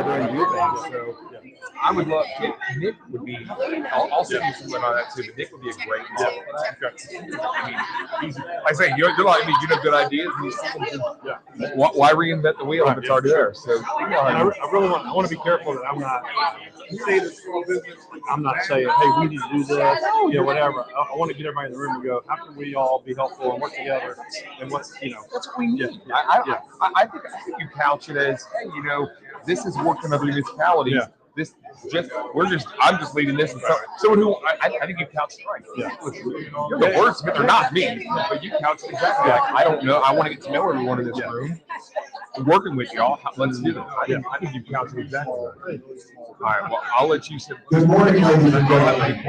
better and do things. So I would love Nick would be. I'll send you some on that too. But Nick would be a great model for that. I mean, I say you're like me. You have good ideas. Why reinvent the wheel if it's already there? So I want to be careful that I'm not. I'm not saying, hey, we need to do this, whatever. I want to get everybody in the room and go, how can we all be helpful and work together? And what, that's what we need. I think you couch it as, hey, this is working other municipalities. Yeah. I'm just leading this. And someone who I think you couch it right. Yeah. You're the wordsmith, or not me, but you couch it exactly. Like, I don't know. I want to get to know everyone in this room. Working with y'all, let's do this. I think you couch it exactly right. All right, well, I'll let you sit. Good morning, ladies and gentlemen.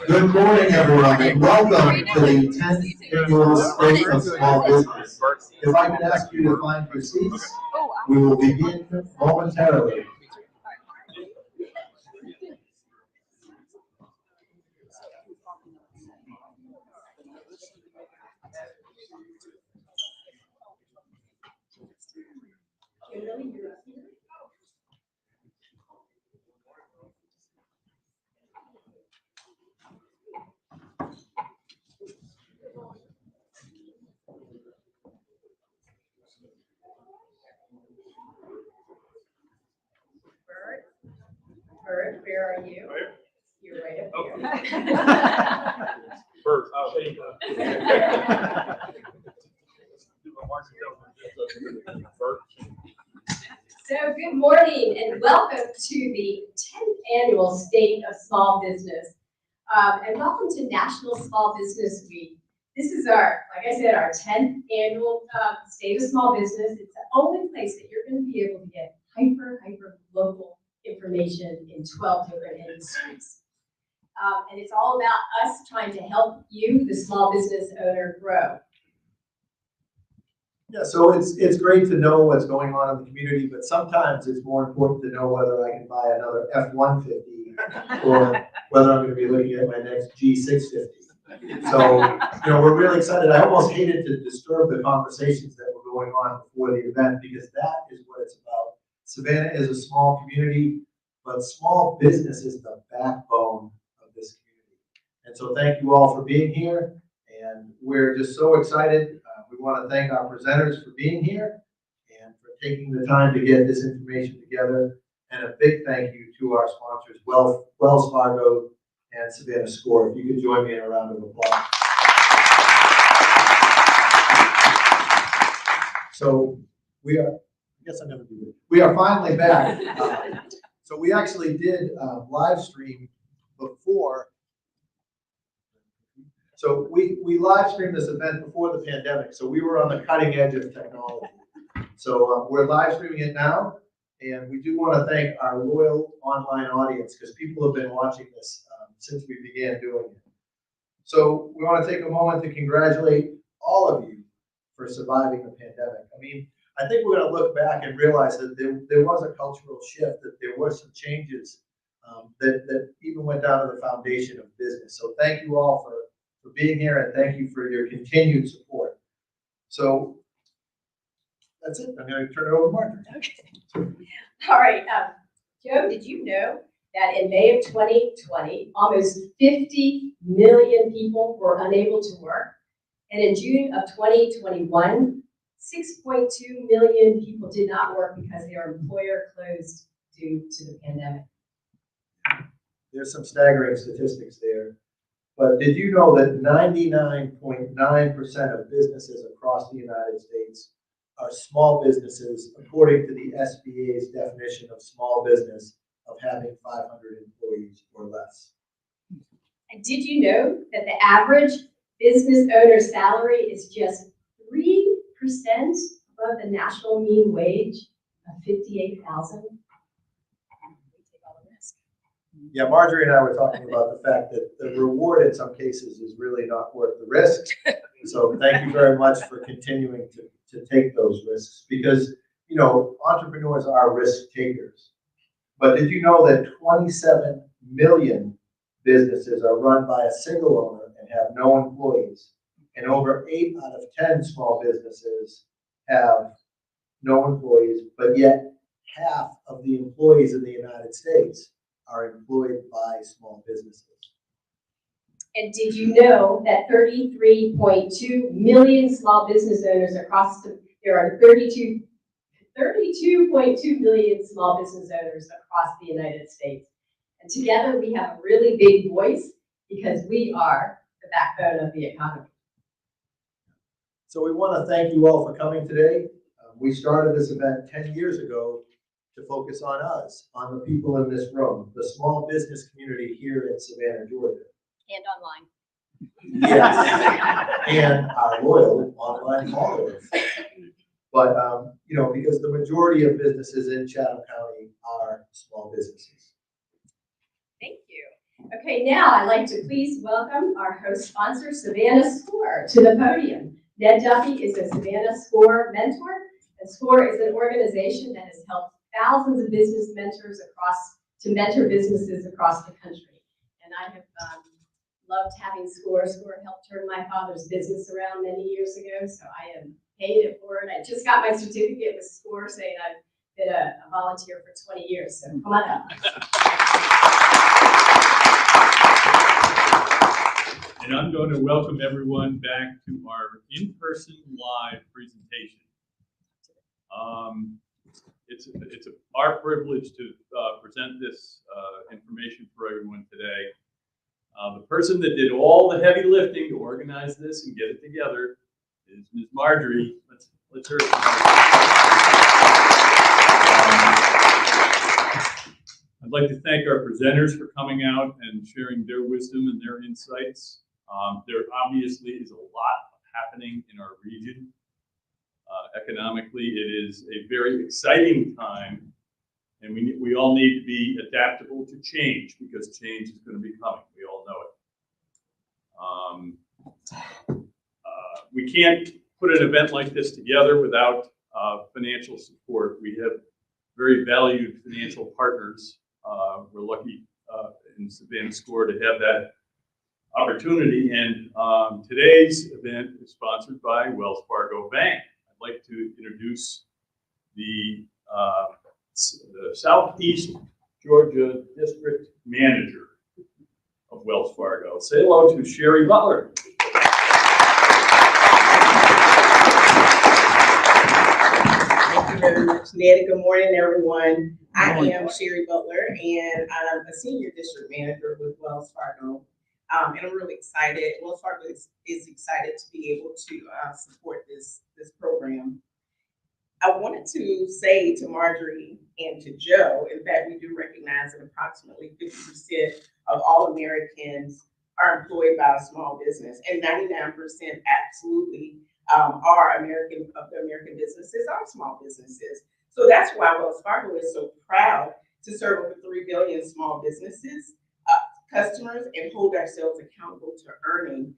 Good morning, everyone, and welcome to the 10th Annual State of Small Business. If I could ask you to find your seats, we will begin momentarily. Bird, where are you? You're right up here. Bird, there you go. So good morning and welcome to the 10th Annual State of Small Business. And welcome to National Small Business Week. This is like I said, our 10th Annual State of Small Business. It's the only place that you're going to be able to get hyper local information in 12 different industries. And it's all about us trying to help you, the small business owner, grow. Yeah, so it's great to know what's going on in the community, but sometimes it's more important to know whether I can buy another F-150 or whether I'm going to be looking at my next G650. So, we're really excited. I almost hated to disturb the conversations that were going on before the event because that is what it's about. Savannah is a small community, but small business is the backbone of this community. And so thank you all for being here. And we're just so excited. We want to thank our presenters for being here and for taking the time to get this information together. And a big thank you to our sponsors, Wells Fargo and Savannah Score. If you could join me in a round of applause. So we are, I guess I never do it. We are finally back. So we actually did live stream before. So we live streamed this event before the pandemic. So we were on the cutting edge of technology. So we're live streaming it now. And we do want to thank our loyal online audience because people have been watching this since we began doing it. So we want to take a moment to congratulate all of you for surviving the pandemic. I mean, I think we're going to look back and realize that there was a cultural shift, that there were some changes that even went down to the foundation of business. So thank you all for being here and thank you for your continued support. So that's it. I'm going to turn it over to Marjorie. Okay. All right. Joe, did you know that in May of 2020, almost 50 million people were unable to work? And in June of 2021, 6.2 million people did not work because their employer closed due to the pandemic. There's some staggering statistics there. But did you know that 99.9% of businesses across the United States are small businesses, according to the SBA's definition of small business, of having 500 employees or less? And did you know that the average business owner salary is just 3% above the national mean wage of $58,000? Yeah, Marjorie and I were talking about the fact that the reward in some cases is really not worth the risk. So thank you very much for continuing to take those risks because, entrepreneurs are risk takers. But did you know that 27 million businesses are run by a single owner and have no employees? And over 8 out of 10 small businesses have no employees, but yet half of the employees in the United States are employed by small businesses. And did you know that 33.2 million small business owners there are 32.2 million small business owners across the United States. And together we have a really big voice because we are the backbone of the economy. So we want to thank you all for coming today. We started this event 10 years ago to focus on us, on the people in this room, the small business community here in Savannah, Georgia. And online. Yes, and our loyal online followers. But, because the majority of businesses in Chatham County are small businesses. Thank you. Okay, now I'd like to please welcome our host sponsor, Savannah SCORE, to the podium. Ned Duffy is a Savannah SCORE mentor, and SCORE is an organization that has helped thousands of business mentors to mentor businesses across the country. And I have loved having SCORE. SCORE helped turn my father's business around many years ago, so I am paid it forward. I just got my certificate with SCORE saying I've been a volunteer for 20 years, so come on up. And I'm going to welcome everyone back to our in-person live presentation. It's our privilege to present this information for everyone today. The person that did all the heavy lifting to organize this and get it together is Ms. Marjorie. Let's hear it. I'd like to thank our presenters for coming out and sharing their wisdom and their insights. There obviously is a lot happening in our region. Economically, it is a very exciting time, and we all need to be adaptable to change because change is going to be coming. We all know it. We can't put an event like this together without financial support. We have very valued financial partners. We're lucky in Savannah SCORE to have that opportunity, and today's event is sponsored by Wells Fargo Bank. I'd like to introduce the Southeast Georgia District Manager of Wells Fargo. Say hello to Sherry Butler. Thank you very much, Ned. Good morning, everyone. I am Sherry Butler, and I'm a Senior District Manager with Wells Fargo. And I'm really excited. Wells Fargo is excited to be able to support this program. I wanted to say to Marjorie and to Joe, in fact, we do recognize that approximately 50% of all Americans are employed by a small business, and 99% absolutely are American businesses are small businesses. So that's why Wells Fargo is so proud to serve over 3 billion small businesses, customers, and hold ourselves accountable to earning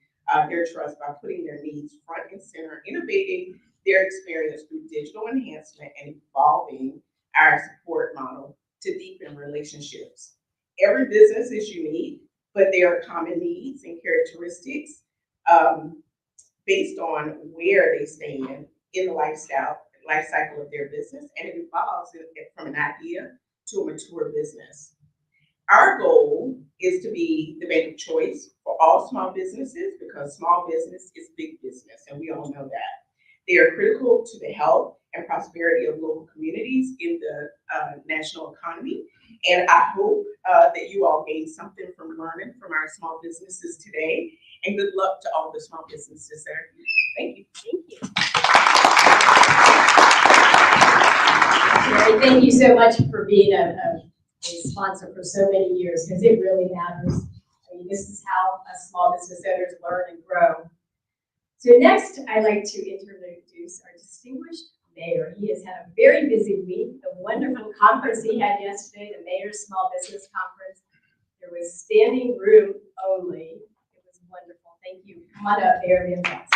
their trust by putting their needs front and center, innovating their experience through digital enhancement, and evolving our support model to deepen relationships. Every business is unique, but there are common needs and characteristics based on where they stand in the life cycle of their business, and it evolves from an idea to a mature business. Our goal is to be the bank of choice for all small businesses, because small business is big business, and we all know that. They are critical to the health and prosperity of local communities in the national economy. And I hope that you all gained something from learning from our small businesses today. And good luck to all the small businesses that are here. Thank you. Mary, thank you so much for being a sponsor for so many years, because it really matters. I mean, this is how small business owners learn and grow. So next, I'd like to introduce our distinguished mayor. He has had a very busy week. The wonderful conference he had yesterday, the Mayor's Small Business Conference. There was standing room only. It was wonderful. Thank you. Come on up, Mayor Van Voss.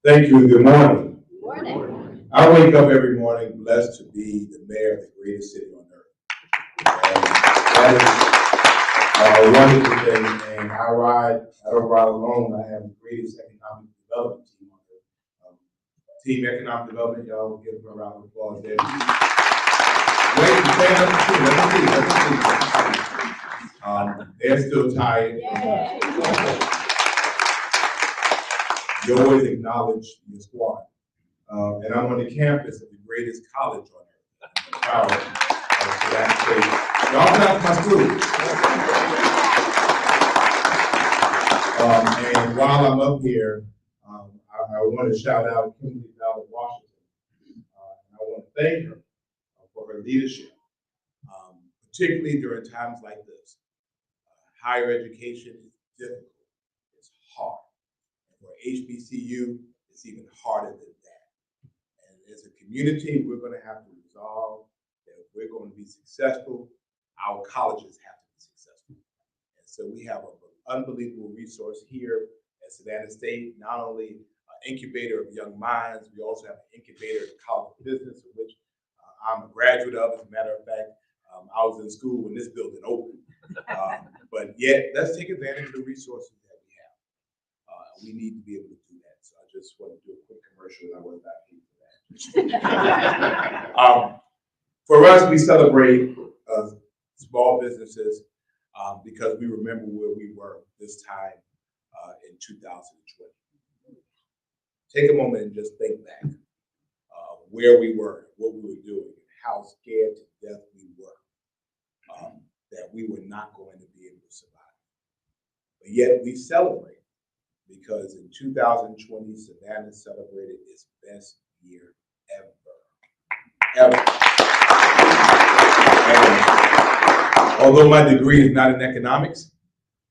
Thank you. Good morning. Good morning. I wake up every morning blessed to be the mayor of the greatest city on earth. And A wonderful thing, and I don't ride alone. I have the greatest economic development team on there. Team Economic Development, y'all give them a round of applause there. Wait, stand up and see. They're still tired. You always acknowledge your squad. And I'm on the campus of the greatest college on earth. I'm proud of that state. Y'all not my students. And while I'm up here, I want to shout out Kimberly Ballard Washington. And I want to thank her for her leadership, particularly during times like this. Higher education is difficult, it's hard. And for HBCU, it's even harder than that. And as a community, we're going to have to resolve that if we're going to be successful, our colleges have to be successful. And so we have an unbelievable resource here at Savannah State, not only an incubator of young minds, we also have an incubator of the College of Business, of which I'm a graduate of. As a matter of fact, I was in school when this building opened. But yet, let's take advantage of the resources that we have. We need to be able to do that. So I just want to do a quick commercial. I was not paid for that. For us, we celebrate small businesses because we remember where we were this time in 2020. Take a moment and just think back where we were, what we were doing, and how scared to death we were that we were not going to be able to survive. But yet we celebrate because in 2020, Savannah celebrated its best year ever. And although my degree is not in economics,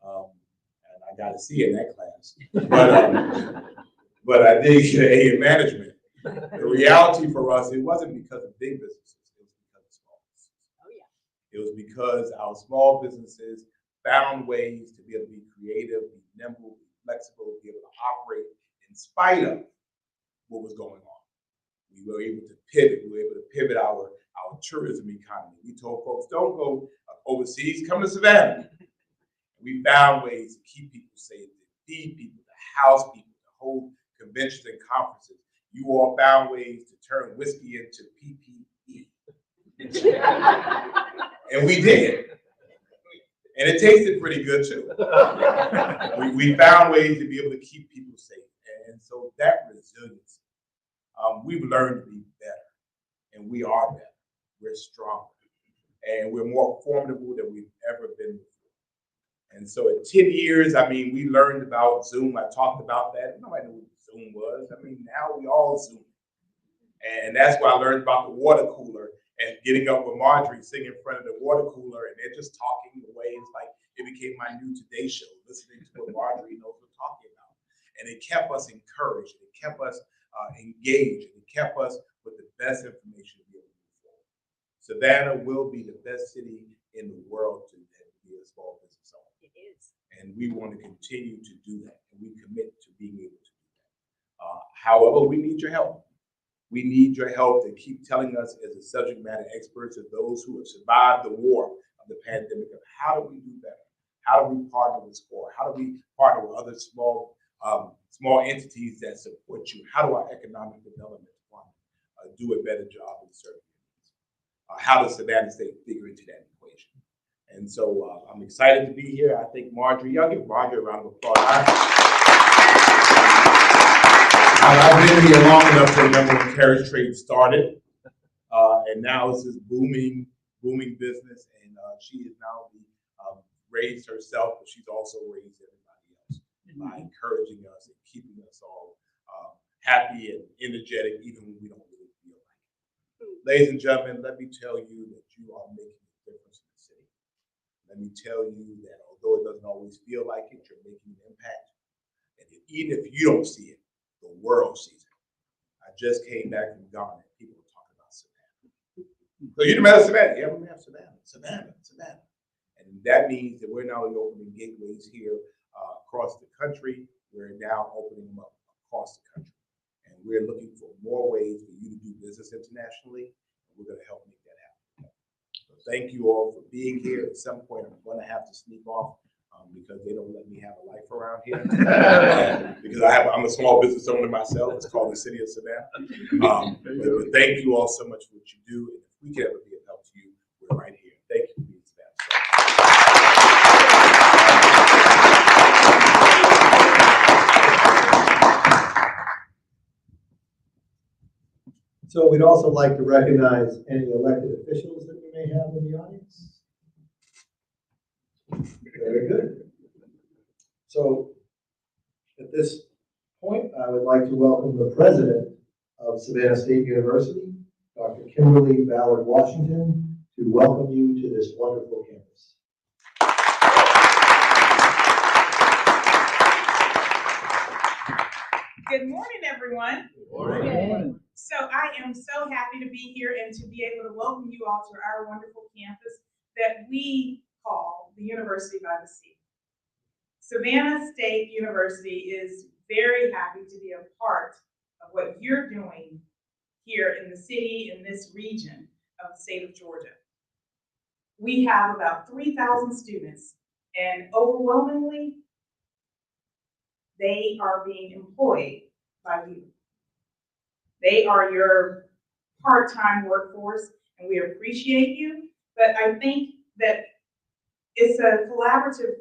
and I got a C in that class, but I did get an A in management. The reality for us, it wasn't because of big businesses, it was because of small businesses. Oh, yeah. It was because our small businesses found ways to be able to be creative, be nimble, be flexible, be able to operate in spite of what was going on. We were able to pivot. We were able to pivot our tourism economy. We told folks, don't go overseas, come to Savannah. We found ways to keep people safe, to feed people, to house people, to hold conventions and conferences. You all found ways to turn whiskey into PPE. And we did. And it tasted pretty good too. We found ways to be able to keep people safe. And so that resilience, we've learned to be better. And we are better. We're stronger. And we're more formidable than we've ever been before. And so at 10 years, I mean, we learned about Zoom. I talked about that. Nobody knew what Zoom was. I mean, now we all Zoom. And that's why I learned about the water cooler and getting up with Marjorie sitting in front of the water cooler and they're just talking away. It's like it became my new Today Show, listening to what Marjorie knows we're talking about. And it kept us encouraged. It kept us engaged. It kept us with the best information to be able to move forward. Savannah will be the best city in the world to be a small business owner. It is. And we want to continue to do that. And we commit to being able to do that. However, we need your help. We need your help to keep telling us as a subject matter experts of those who have survived the war of the pandemic of how do we do better? How do we partner with SCORE? How do we partner with other small entities that support you? How do our economic development department do a better job in serving your needs? How does Savannah State figure into that equation? And so I'm excited to be here. I think Marjorie, y'all give Marjorie a round of applause. I've been here long enough to remember when carriage trade started, and now it's this booming business. And she has now raised herself, but she's also raised everybody else by encouraging us and keeping us all happy and energetic, even when we don't really feel like it. Ladies and gentlemen, let me tell you that you are making a difference in the city. Let me tell you that although it doesn't always feel like it, you're making an impact. And even if you don't see it, the world sees it. I just came back from Ghana and people were talking about Savannah. So you remember Savannah? Yeah, we have Savannah. And that means that we're not only opening gateways here across the country, we're now opening them up across the country. And we're looking for more ways for you to do business internationally, and we're going to help make that happen. So thank you all for being here. At some point, I'm going to have to sneak off because they don't let me have a life around here. Because I'm a small business owner myself. It's called the City of Savannah. But thank you all so much for what you do. And if we can ever be of help to you, we're right here. Thank you for being Savannah. So we'd also like to recognize any elected officials that we may have in the audience. Very good. So at this point, I would like to welcome the president of Savannah State University, Dr. Kimberly Ballard Washington, to welcome you to this wonderful campus. Good morning, everyone. Good morning. So I am so happy to be here and to be able to welcome you all to our wonderful campus that we call the University by the Sea. Savannah State University is very happy to be a part of what you're doing here in the city, in this region of the state of Georgia. We have about 3,000 students, and overwhelmingly, they are being employed by you. They are your part-time workforce, and we appreciate you, but I think that it's a collaborative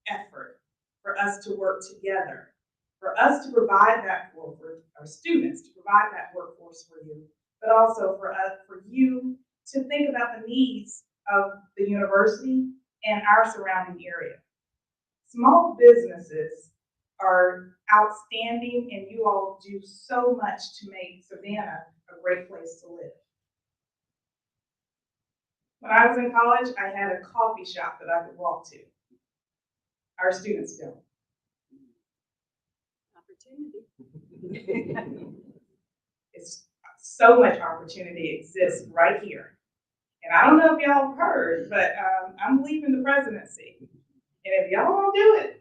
effort for us to work together, for us to provide that for our students, to provide that workforce for you, but also for you to think about the needs of the university and our surrounding area. Small businesses are outstanding, and you all do so much to make Savannah a great place to live. When I was in college, I had a coffee shop that I could walk to. Our students don't. Opportunity. It's so much opportunity exists right here. And I don't know if y'all have heard, but I'm leaving the presidency. And if y'all don't do it,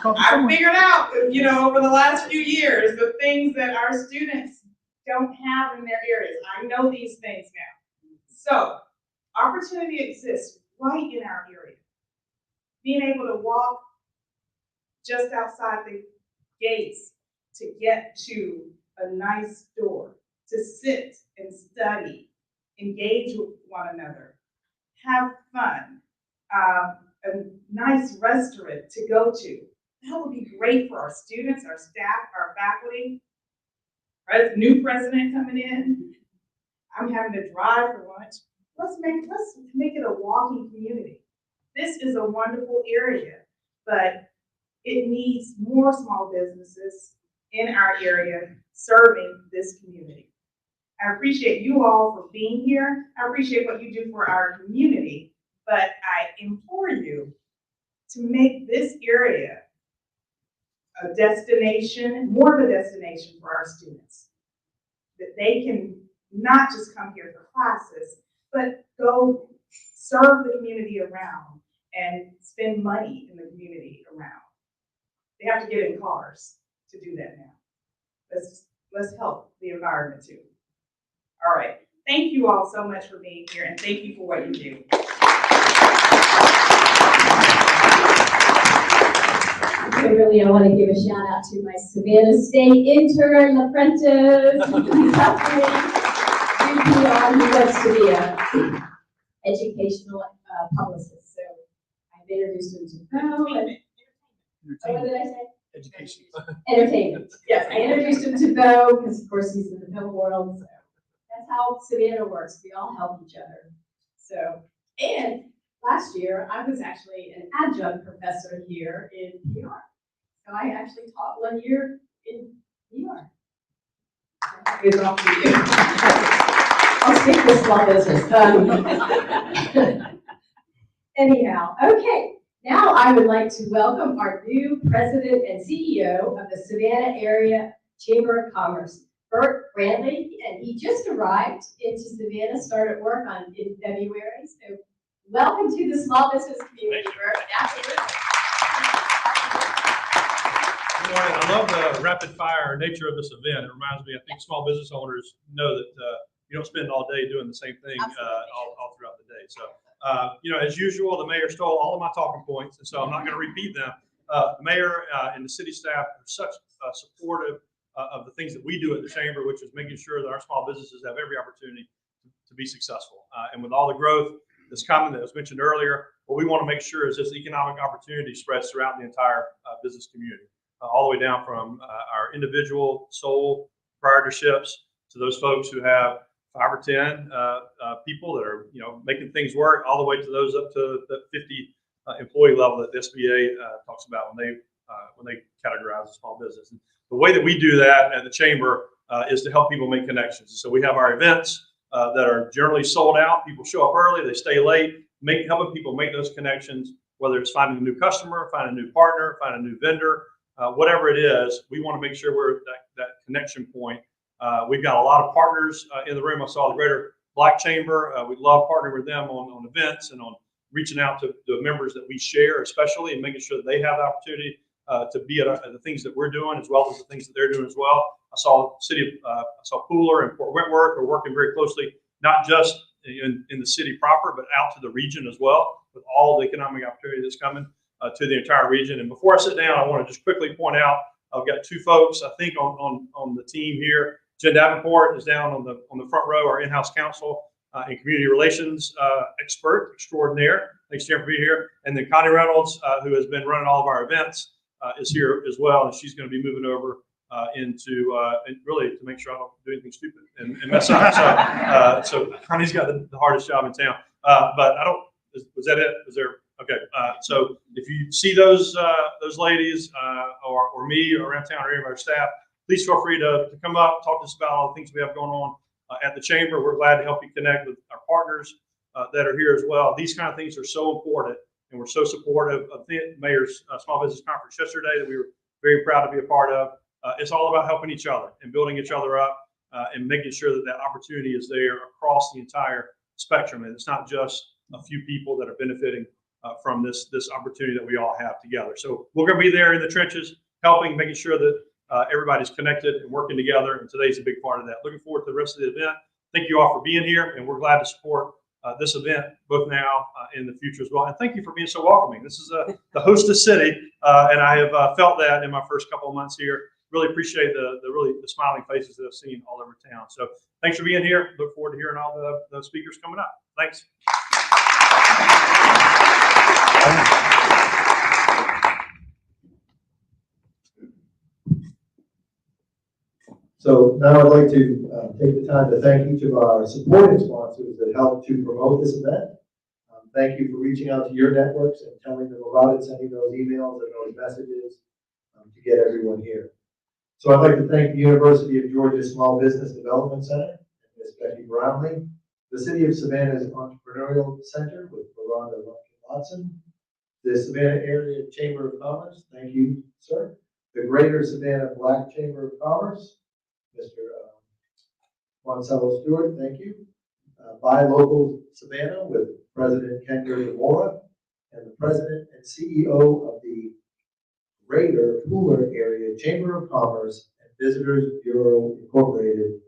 I figured out, over the last few years, the things that our students don't have in their areas. I know these things now. So, opportunity exists right in our area. Being able to walk just outside the gates to get to a nice store, to sit and study, engage with one another, have fun, a nice restaurant to go to. That would be great for our students, our staff, our faculty. New president coming in. I'm having to drive for lunch. Let's make it a walking community. This is a wonderful area, but it needs more small businesses in our area serving this community. I appreciate you all for being here. I appreciate what you do for our community, but I implore you to make this area a destination, more of a destination for our students. That they can not just come here for classes, but go serve the community around and spend money in the community around. They have to get in cars to do that now. Let's help the environment too. All right. Thank you all so much for being here, and thank you for what you do. Really, I want to give a shout out to my Savannah State intern, apprentice, who wants to be an educational publicist. So I've introduced him to Bo. What did I say? Education. Entertainment. Yes, I introduced him to Bo because, of course, he's in the film world. So that's how Savannah works. We all help each other. So, and last year, I was actually an adjunct professor here in New York. So I actually taught 1 year in New York. It's all for you. I'll stick with small business. Anyhow, okay. Now I would like to welcome our new president and CEO of the Savannah Area Chamber of Commerce, Bert Broadband, and he just arrived into Savannah, started work in February. So welcome to the small business community, Bert. Good morning. I love the rapid fire nature of this event. It reminds me, I think small business owners know that you don't spend all day doing the same thing all throughout the day. So, as usual, the mayor stole all of my talking points, and so I'm not going to repeat them. The mayor and the city staff are such supportive of the things that we do at the chamber, which is making sure that our small businesses have every opportunity to be successful. And with all the growth that's coming that was mentioned earlier, what we want to make sure is this economic opportunity spreads throughout the entire business community, all the way down from our individual sole proprietorships to those folks who have 5 or 10 people that are making things work, all the way to those up to the 50 employee level that the SBA talks about when they categorize a small business. And the way that we do that at the chamber is to help people make connections. So we have our events that are generally sold out. People show up early, they stay late, helping people make those connections, whether it's finding a new customer, finding a new partner, finding a new vendor, whatever it is. We want to make sure we're at that connection point. We've got a lot of partners in the room. I saw the Greater Black Chamber. We love partnering with them on events and on reaching out to the members that we share, especially, and making sure that they have the opportunity to be at the things that we're doing, as well as the things that they're doing as well. I saw Pooler and Fort Wentworth are working very closely, not just in the city proper, but out to the region as well, with all the economic opportunity that's coming to the entire region. And before I sit down, I want to just quickly point out, I've got 2 folks, I think, on the team here. Jen Davenport is down on the front row, our in-house counsel and community relations expert extraordinaire. Thanks, Jen, for being here. And then Connie Reynolds, who has been running all of our events, is here as well, and she's going to be moving over into really to make sure I don't do anything stupid and mess up. So Connie's got the hardest job in town. But I don't. Was that it? Was there? Okay. So if you see those ladies or me around town or any of our staff, please feel free to come up, talk to us about all the things we have going on at the chamber. We're glad to help you connect with our partners that are here as well. These kind of things are so important, and we're so supportive of the Mayor's Small Business Conference yesterday that we were very proud to be a part of. It's all about helping each other and building each other up and making sure that opportunity is there across the entire spectrum. And it's not just a few people that are benefiting from this opportunity that we all have together. So we're going to be there in the trenches, helping, making sure that everybody's connected and working together. And today's a big part of that. Looking forward to the rest of the event. Thank you all for being here, and we're glad to support this event both now and in the future as well. And thank you for being so welcoming. This is the hostess city, and I have felt that in my first couple of months here. Really appreciate the smiling faces that I've seen all over town. So thanks for being here. Look forward to hearing all the speakers coming up. Thanks. So now I'd like to take the time to thank each of our supporting sponsors that helped to promote this event. Thank you for reaching out to your networks and telling them about it, sending those emails and those messages to get everyone here. So I'd like to thank the University of Georgia Small Business Development Center and Ms. Becky Brownlee, the City of Savannah's Entrepreneurial Center with MarRonde Lumpkin-Lotson, the Savannah Area Chamber of Commerce, thank you, sir, the Greater Savannah Black Chamber of Commerce, Mr. Moncello Stewart, thank you, Buy Local Savannah with President Kendra DeMora, and the President and CEO of the Greater Pooler Area Chamber of Commerce and Visitors Bureau Incorporated,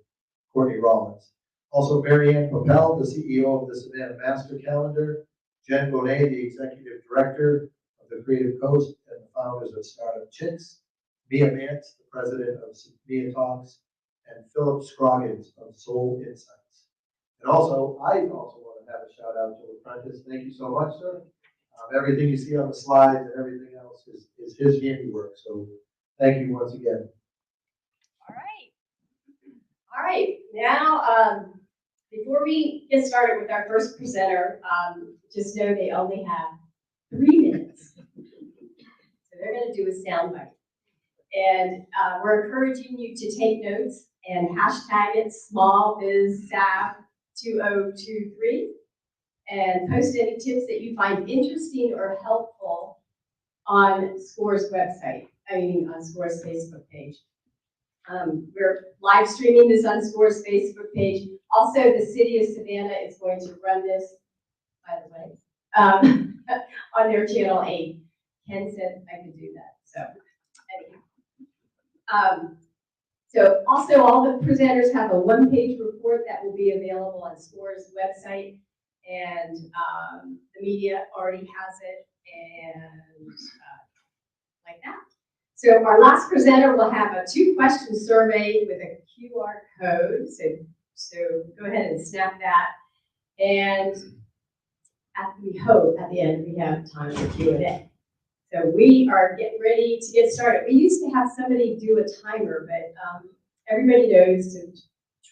Courtney Rollins. Also, Marianne Popel, the CEO of the Savannah Master Calendar, Jen Bonet, the Executive Director of the Creative Coast and the founders of Startup Chicks, Mia Mance, the President of Mia Talks, and Philip Scroggins of Soul Insights. And also, I also want to have a shout out to Apprentice. Thank you so much, sir. Everything you see on the slides and everything else is his handiwork. So thank you once again. All right. Now, before we get started with our first presenter, just know they only have 3 minutes. So they're going to do a soundbite. And we're encouraging you to take notes and hashtag it SmallBizSav2023 and post any tips that you find interesting or helpful on SCORE's website, on SCORE's Facebook page. We're live streaming this on SCORE's Facebook page. Also, the City of Savannah is going to run this, by the way, on their channel 8. Ken said I could do that, so anyhow. So also all the presenters have a one-page report that will be available on SCORE's website, and the media already has it, and like that. So our last presenter will have a 2-question survey with a QR code. So go ahead and snap that. And we hope at the end we have time for Q&A. So we are getting ready to get started. We used to have somebody do a timer, but everybody knows to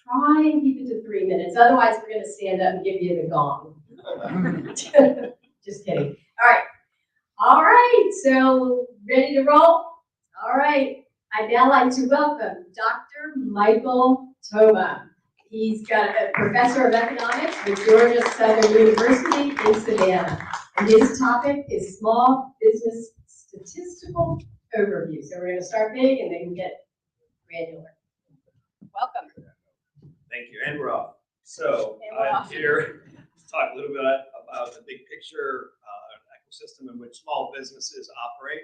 try and keep it to 3 minutes. Otherwise, we're going to stand up and give you the gong. Just kidding. All right. So ready to roll? All right. I'd now like to welcome Dr. Michael Toma. He's got a professor of economics with Georgia Southern University in Savannah. And his topic is small business statistical overview. So we're going to start big and then get granular. Welcome. Thank you, and we're off. So I'm here to talk a little bit about the big picture ecosystem in which small businesses operate.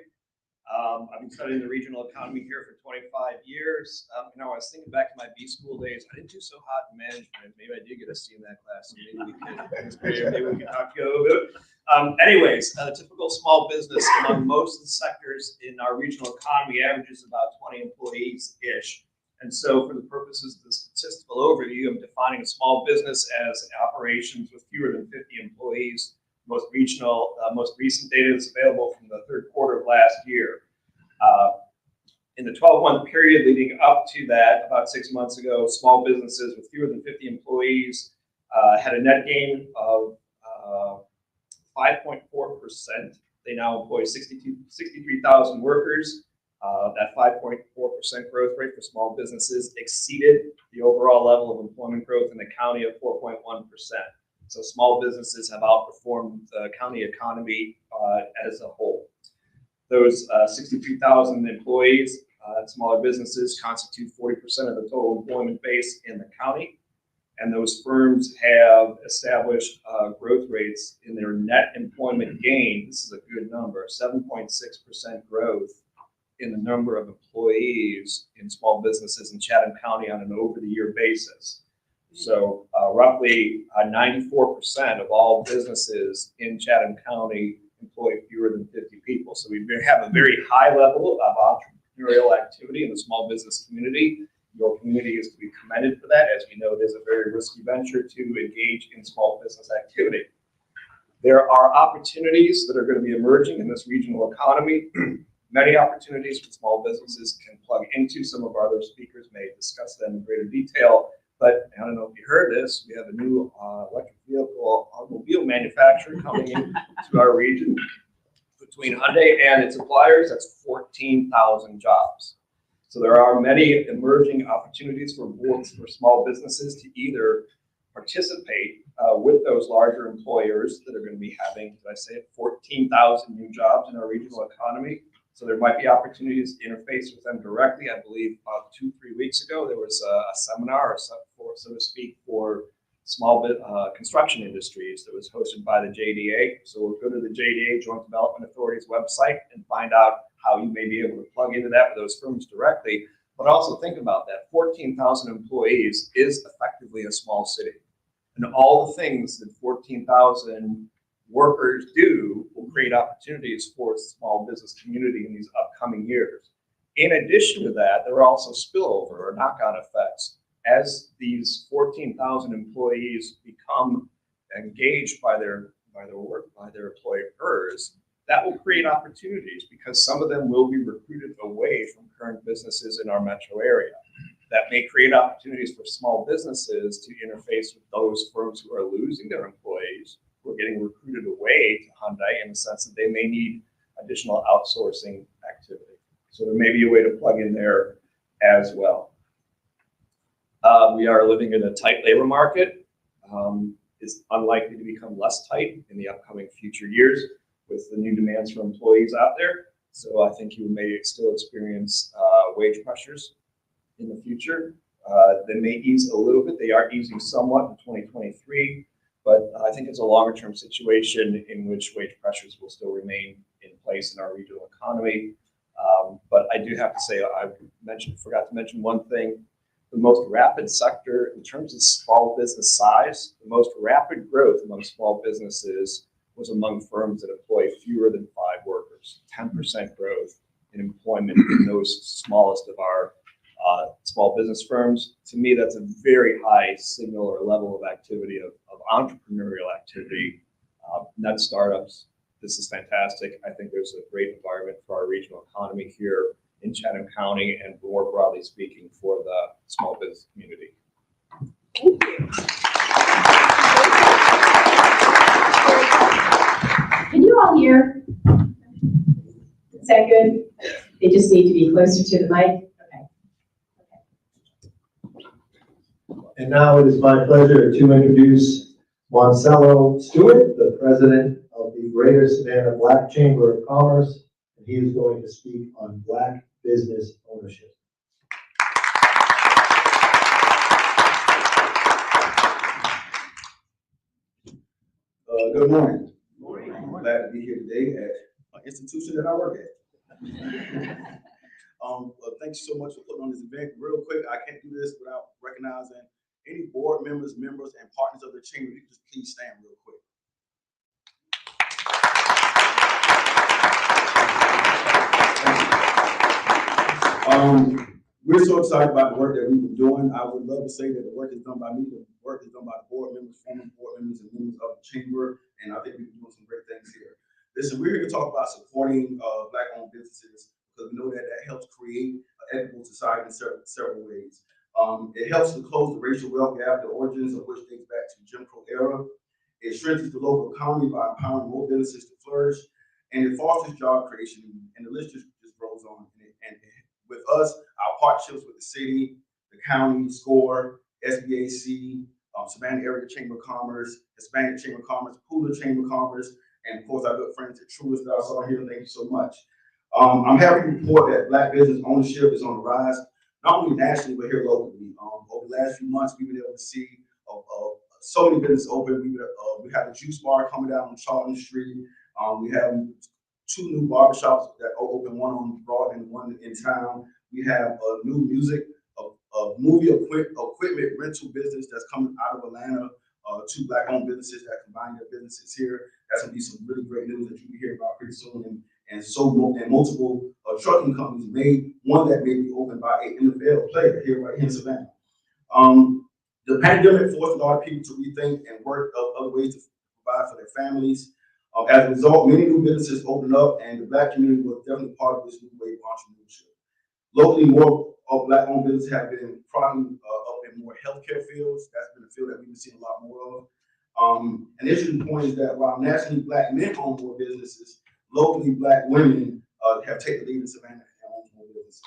I've been studying the regional economy here for 25 years. I was thinking back to my B school days. I didn't do so hot in management. Maybe I did get a C in that class. So maybe we can talk to you a little bit. Anyways, the typical small business among most of the sectors in our regional economy averages about 20 employees-ish. And so for the purposes of the statistical overview, I'm defining a small business as operations with fewer than 50 employees. Most recent data is available from the third quarter of last year. In the 12-month period leading up to that, about 6 months ago, small businesses with fewer than 50 employees had a net gain of 5.4%. They now employ 63,000 workers. That 5.4% growth rate for small businesses exceeded the overall level of employment growth in the county of 4.1%. So small businesses have outperformed the county economy as a whole. Those 63,000 employees, smaller businesses, constitute 40% of the total employment base in the county. And those firms have established growth rates in their net employment gain. This is a good number, 7.6% growth in the number of employees in small businesses in Chatham County on an over-the-year basis. So roughly 94% of all businesses in Chatham County employ fewer than 50 people. So we have a very high level of entrepreneurial activity in the small business community. Your community is to be commended for that. As we know, it is a very risky venture to engage in small business activity. There are opportunities that are going to be emerging in this regional economy. Many opportunities for small businesses can plug into. Some of our other speakers may discuss them in greater detail. But I don't know if you heard this, we have a new electric vehicle automobile manufacturer coming into our region. Between Hyundai and its suppliers, that's 14,000 jobs. So there are many emerging opportunities for small businesses to either participate with those larger employers that are going to be having, as I say, 14,000 new jobs in our regional economy. So there might be opportunities to interface with them directly. I believe 2-3 weeks ago, there was a seminar, so to speak, for small construction industries that was hosted by the JDA. So we'll go to the JDA, Joint Development Authority's website, and find out how you may be able to plug into that with those firms directly. But also think about that. 14,000 employees is effectively a small city. And all the things that 14,000 workers do will create opportunities for the small business community in these upcoming years. In addition to that, there are also spillover or knock-on effects. As these 14,000 employees become engaged by their employers, that will create opportunities because some of them will be recruited away from current businesses in our metro area. That may create opportunities for small businesses to interface with those firms who are losing their employees, who are getting recruited away to Hyundai in the sense that they may need additional outsourcing activity. So there may be a way to plug in there as well. We are living in a tight labor market. It's unlikely to become less tight in the upcoming future years with the new demands for employees out there. So I think you may still experience wage pressures in the future. They may ease a little bit. They are easing somewhat in 2023, but I think it's a longer term situation in which wage pressures will still remain in place in our regional economy. But I do have to say, forgot to mention one thing. The most rapid sector in terms of small business size, the most rapid growth among small businesses was among firms that employ fewer than 5 workers. 10% growth in employment in those smallest of our small business firms. To me, that's a very high signal or level of activity of entrepreneurial activity, not startups. This is fantastic. I think there's a great environment for our regional economy here in Chatham County and more broadly speaking for the small business community. Thank you. Can you all hear? Is that good? They just need to be closer to the mic. And now it is my pleasure to introduce Moncello Stewart, the president of the Greater Savannah Black Chamber of Commerce, and he is going to speak on Black business ownership. Good morning. I'm glad to be here today at an institution that I work at. Thank you so much for putting on this event. Real quick, I can't do this without recognizing any board members, and partners of the chamber. You can just please stand real quick. We're so excited about the work that we've been doing. I would love to say that the work is done by me, the work is done by the board members, former board members, and members of the chamber, and I think we've been doing some great things here. Listen, we're here to talk about supporting Black-owned businesses because we know that that helps create an equitable society in several ways. It helps to close the racial wealth gap, the origins of which dates back to the Jim Crow era. It strengthens the local economy by empowering more businesses to flourish, and it fosters job creation, and the list just goes on. And with us, our partnerships with the city, the county, SCORE, SBAC, Savannah Area Chamber of Commerce, Hispanic Chamber of Commerce, Pula Chamber of Commerce, and of course our good friends at Truist that I saw here. Thank you so much. I'm happy to report that Black business ownership is on the rise, not only nationally but here locally. Over the last few months, we've been able to see so many businesses open. We have a juice bar coming down on Charlton Street. We have 2 new barbershops that open, one on Broadband and one in town. We have a new movie equipment rental business that's coming out of Atlanta. 2 Black-owned businesses that combine their businesses here. That's gonna be some really great news that you'll hear about pretty soon. And multiple trucking companies made one that may be opened by an NFL player here right here in Savannah. The pandemic forced a lot of people to rethink and work other ways to provide for their families. As a result, many new businesses opened up, and the Black community was definitely part of this new wave of entrepreneurship. Locally, more of Black-owned businesses have been propping up in more healthcare fields. That's been a field that we've been seeing a lot more of. An interesting point is that while nationally Black men own more businesses, locally Black women have taken the lead in Savannah and own more businesses.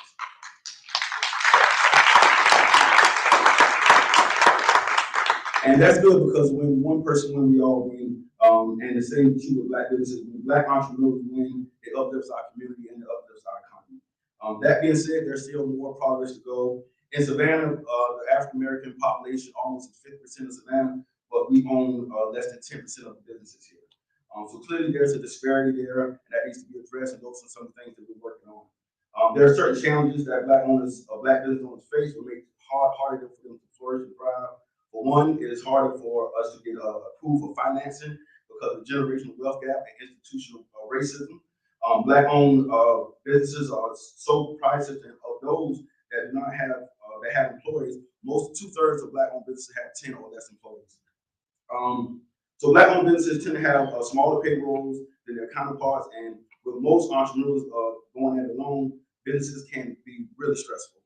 And that's good because when one person wins, we all win. And the same is true with Black businesses. When Black entrepreneurs win, it uplifts our community and it uplifts our economy. That being said, there's still more progress to go. In Savannah, the African American population almost is 50% of Savannah, but we own less than 10% of the businesses here. So clearly there's a disparity there, and that needs to be addressed, and those are some things that we're working on. There are certain challenges that Black business owners face will make it harder for them to flourish and thrive. For one, it is harder for us to get approved for financing because of generational wealth gap and institutional racism. Black-owned businesses are so pricey, and of those that do not have that have employees, most 2/3 of Black-owned businesses have 10 or less employees. So Black-owned businesses tend to have smaller payrolls than their counterparts, and with most entrepreneurs going at it alone, businesses can be really stressful.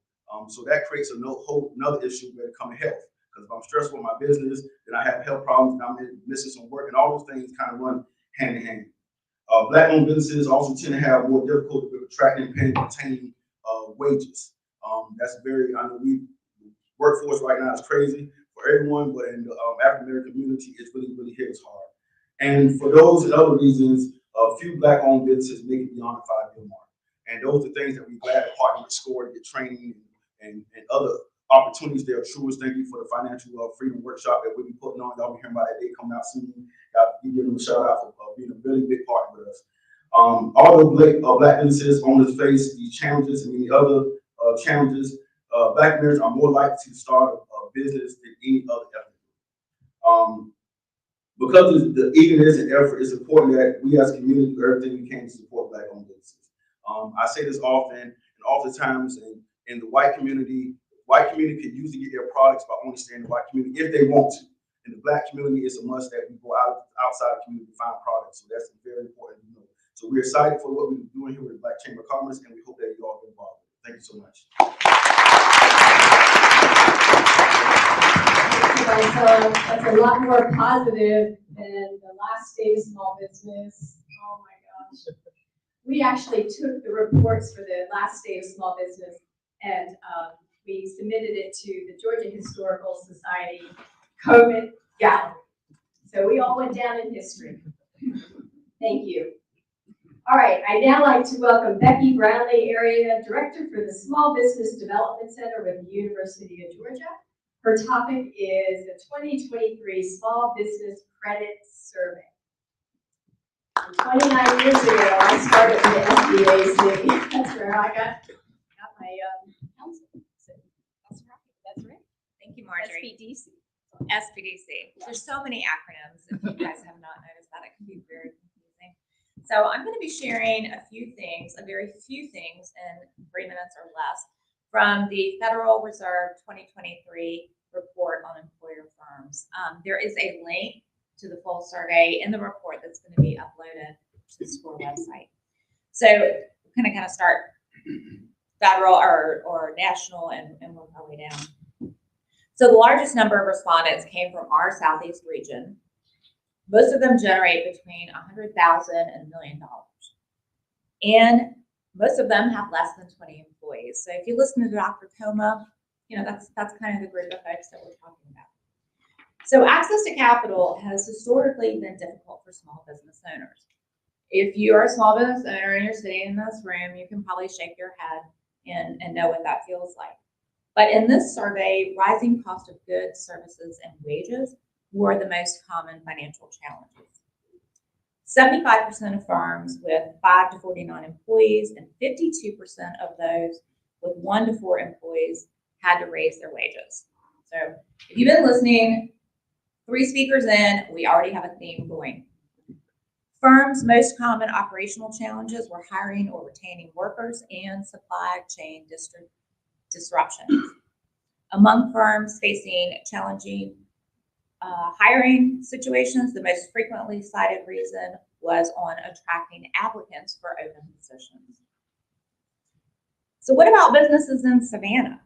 So that creates another issue when it comes to health. Because if I'm stressed with my business, then I have health problems, and I'm missing some work, and all those things kind of run hand in hand. Black-owned businesses also tend to have more difficulty with attracting and retaining wages. That's I know workforce right now is crazy for everyone, but in the African American community, it's really hit us hard. And for those and other reasons, a few Black-owned businesses make it beyond the 5-year mark. And those are things that we're glad to partner with SCORE to get training and other opportunities there. Truist, thank you for the financial freedom workshop that we'll be putting on. Y'all be hearing about that day coming out soon. I'll give them a shout out for being a really big partner with us. All the black businesses owners face these challenges and many other challenges. Black Americans are more likely to start a business than any other ethnic. Because of the eagerness and effort, it's important that we as a community do everything we can to support Black-owned businesses. I say this often, and oftentimes in the white community can usually get their products by only staying in the white community if they want to. In the Black community, it's a must that we go outside the community to find products. So that's very important to know. So we're excited for what we're doing here with the Black Chamber of Commerce, and we hope that you all get involved. Thank you so much. So that's a lot more positive than the last state of small business. Oh my gosh. We actually took the reports for the last state of small business and we submitted it to the Georgia Historical Society COVID gallery. So we all went down in history. Thank you. All right, I'd now like to welcome Becky Brownlee, Area Director for the Small Business Development Center with the University of Georgia. Her topic is the 2023 Small Business Credit Survey. 29 years ago, I started with the SBAC. That's where I got my council. So that's right. Thank you, Marjorie. SBDC. SBDC. There's so many acronyms. If you guys have not noticed that, it can be very confusing. So I'm going to be sharing a very few things in 3 minutes or less from the Federal Reserve 2023 report on employer firms. There is a link to the full survey in the report that's going to be uploaded to the SCORE website. So we're going to kind of start federal or national and work our way down. So the largest number of respondents came from our Southeast region. Most of them generate between $100,000 and $1 million. And most of them have less than 20 employees. So if you listen to Dr. Toma, that's kind of the group of folks that we're talking about. So access to capital has historically been difficult for small business owners. If you are a small business owner and you're sitting in this room, you can probably shake your head and know what that feels like. But in this survey, rising cost of goods, services, and wages were the most common financial challenges. 75% of firms with 5 to 49 employees and 52% of those with 1 to 4 employees had to raise their wages. So if you've been listening, 3 speakers in, we already have a theme going. Firms' most common operational challenges were hiring or retaining workers and supply chain disruptions. Among firms facing challenging hiring situations, the most frequently cited reason was on attracting applicants for open positions. So what about businesses in Savannah?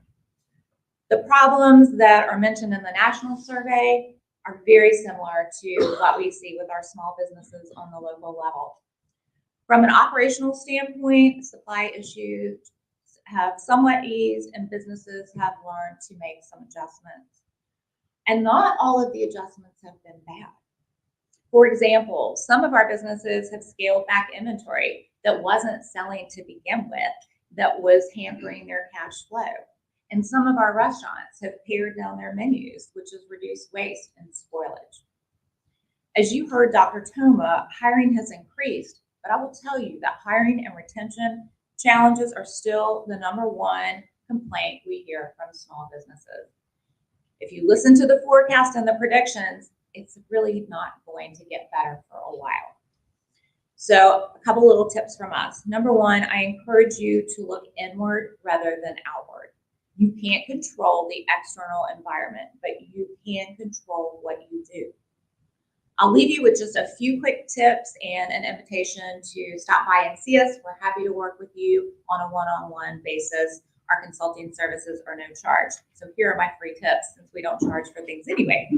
The problems that are mentioned in the national survey are very similar to what we see with our small businesses on the local level. From an operational standpoint, supply issues have somewhat eased and businesses have learned to make some adjustments. And not all of the adjustments have been bad. For example, some of our businesses have scaled back inventory that wasn't selling to begin with, that was hampering their cash flow. And some of our restaurants have pared down their menus, which has reduced waste and spoilage. As you heard Dr. Toma, hiring has increased, but I will tell you that hiring and retention challenges are still the #1 complaint we hear from small businesses. If you listen to the forecast and the predictions, it's really not going to get better for a while. So a couple little tips from us. #1, I encourage you to look inward rather than outward. You can't control the external environment, but you can control what you do. I'll leave you with just a few quick tips and an invitation to stop by and see us. We're happy to work with you on a one-on-one basis. Our consulting services are no charge. So here are my free tips, since we don't charge for things anyway.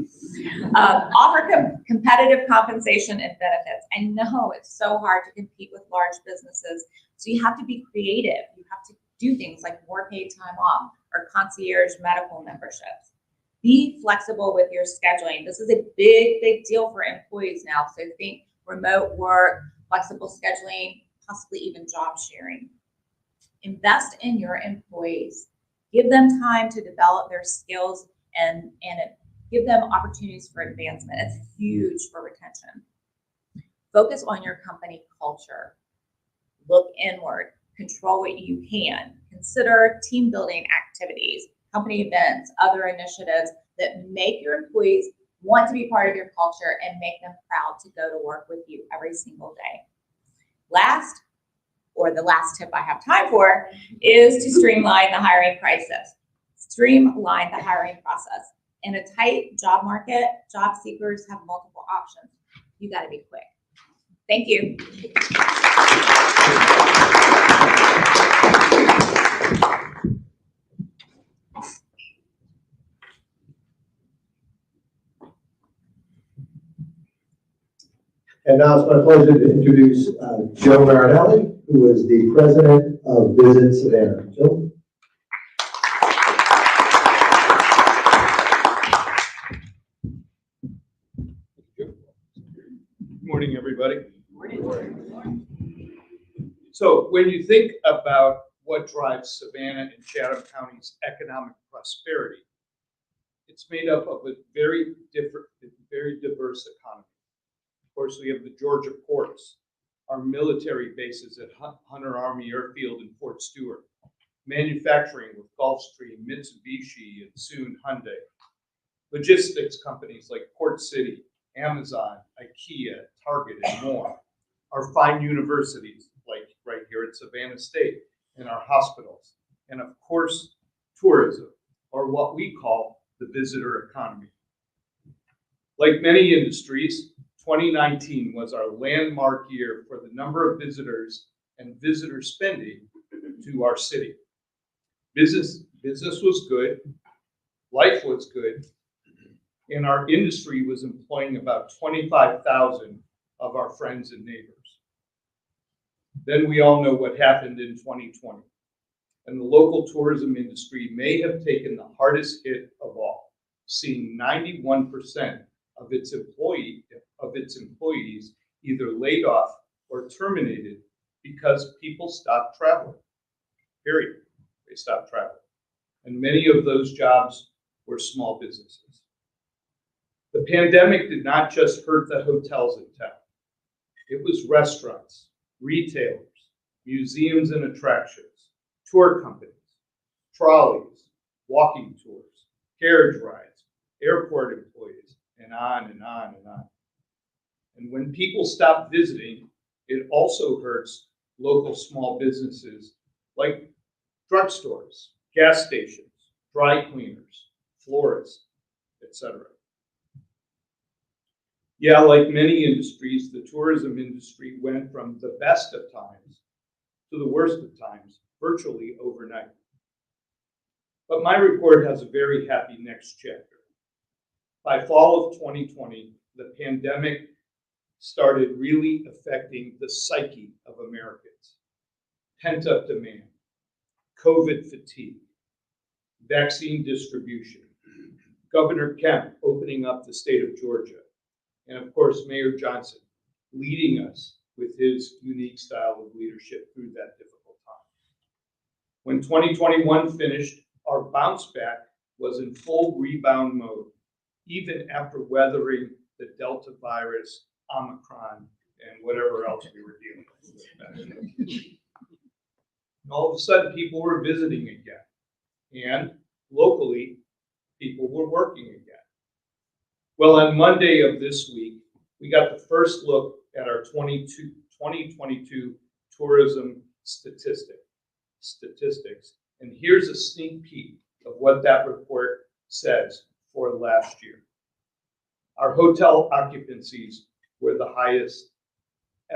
Offer competitive compensation and benefits. I know it's so hard to compete with large businesses, so you have to be creative. You have to do things like more paid time off or concierge medical memberships. Be flexible with your scheduling. This is a big deal for employees now. So think remote work, flexible scheduling, possibly even job sharing. Invest in your employees. Give them time to develop their skills and give them opportunities for advancement. It's huge for retention. Focus on your company culture. Look inward, control what you can. Consider team building activities, company events, other initiatives that make your employees want to be part of your culture and make them proud to go to work with you every single day. Last, or the last tip I have time for, is to streamline the hiring process. Streamline the hiring process. In a tight job market, job seekers have multiple options. You got to be quick. Thank you. And now it's my pleasure to introduce Joe Marinelli, who is the president of Visit Savannah. Joe? Good morning, everybody. So when you think about what drives Savannah and Chatham County's economic prosperity, it's made up of a very diverse economy. Of course, we have the Georgia ports, our military bases at Hunter Army Airfield and Fort Stewart, manufacturing with Gulfstream, Mitsubishi, and soon Hyundai, logistics companies like Port City, Amazon, IKEA, Target, and more, our fine universities like right here at Savannah State, and our hospitals, and of course, tourism, or what we call the visitor economy. Like many industries, 2019 was our landmark year for the number of visitors and visitor spending to our city. Business was good, life was good, and our industry was employing about 25,000 of our friends and neighbors. Then we all know what happened in 2020, and the local tourism industry may have taken the hardest hit of all, seeing 91% of its employees either laid off or terminated because people stopped traveling. Period. They stopped traveling. And many of those jobs were small businesses. The pandemic did not just hurt the hotels in town. It was restaurants, retailers, museums and attractions, tour companies, trolleys, walking tours, carriage rides, airport employees, and on and on and on. And when people stop visiting, it also hurts local small businesses like drugstores, gas stations, dry cleaners, florists, etc. Yeah, like many industries, the tourism industry went from the best of times to the worst of times virtually overnight. But my report has a very happy next chapter. By fall of 2020, the pandemic started really affecting the psyche of Americans. Pent-up demand, COVID fatigue, vaccine distribution, Governor Kemp opening up the state of Georgia, and of course, Mayor Johnson leading us with his unique style of leadership through that difficult time. When 2021 finished, our bounce back was in full rebound mode, even after weathering the Delta virus, Omicron, and whatever else we were dealing with. And all of a sudden, people were visiting again. And locally, people were working again. Well, on Monday of this week, we got the first look at our 2022 tourism statistics. And here's a sneak peek of what that report says for last year. Our hotel occupancies were the highest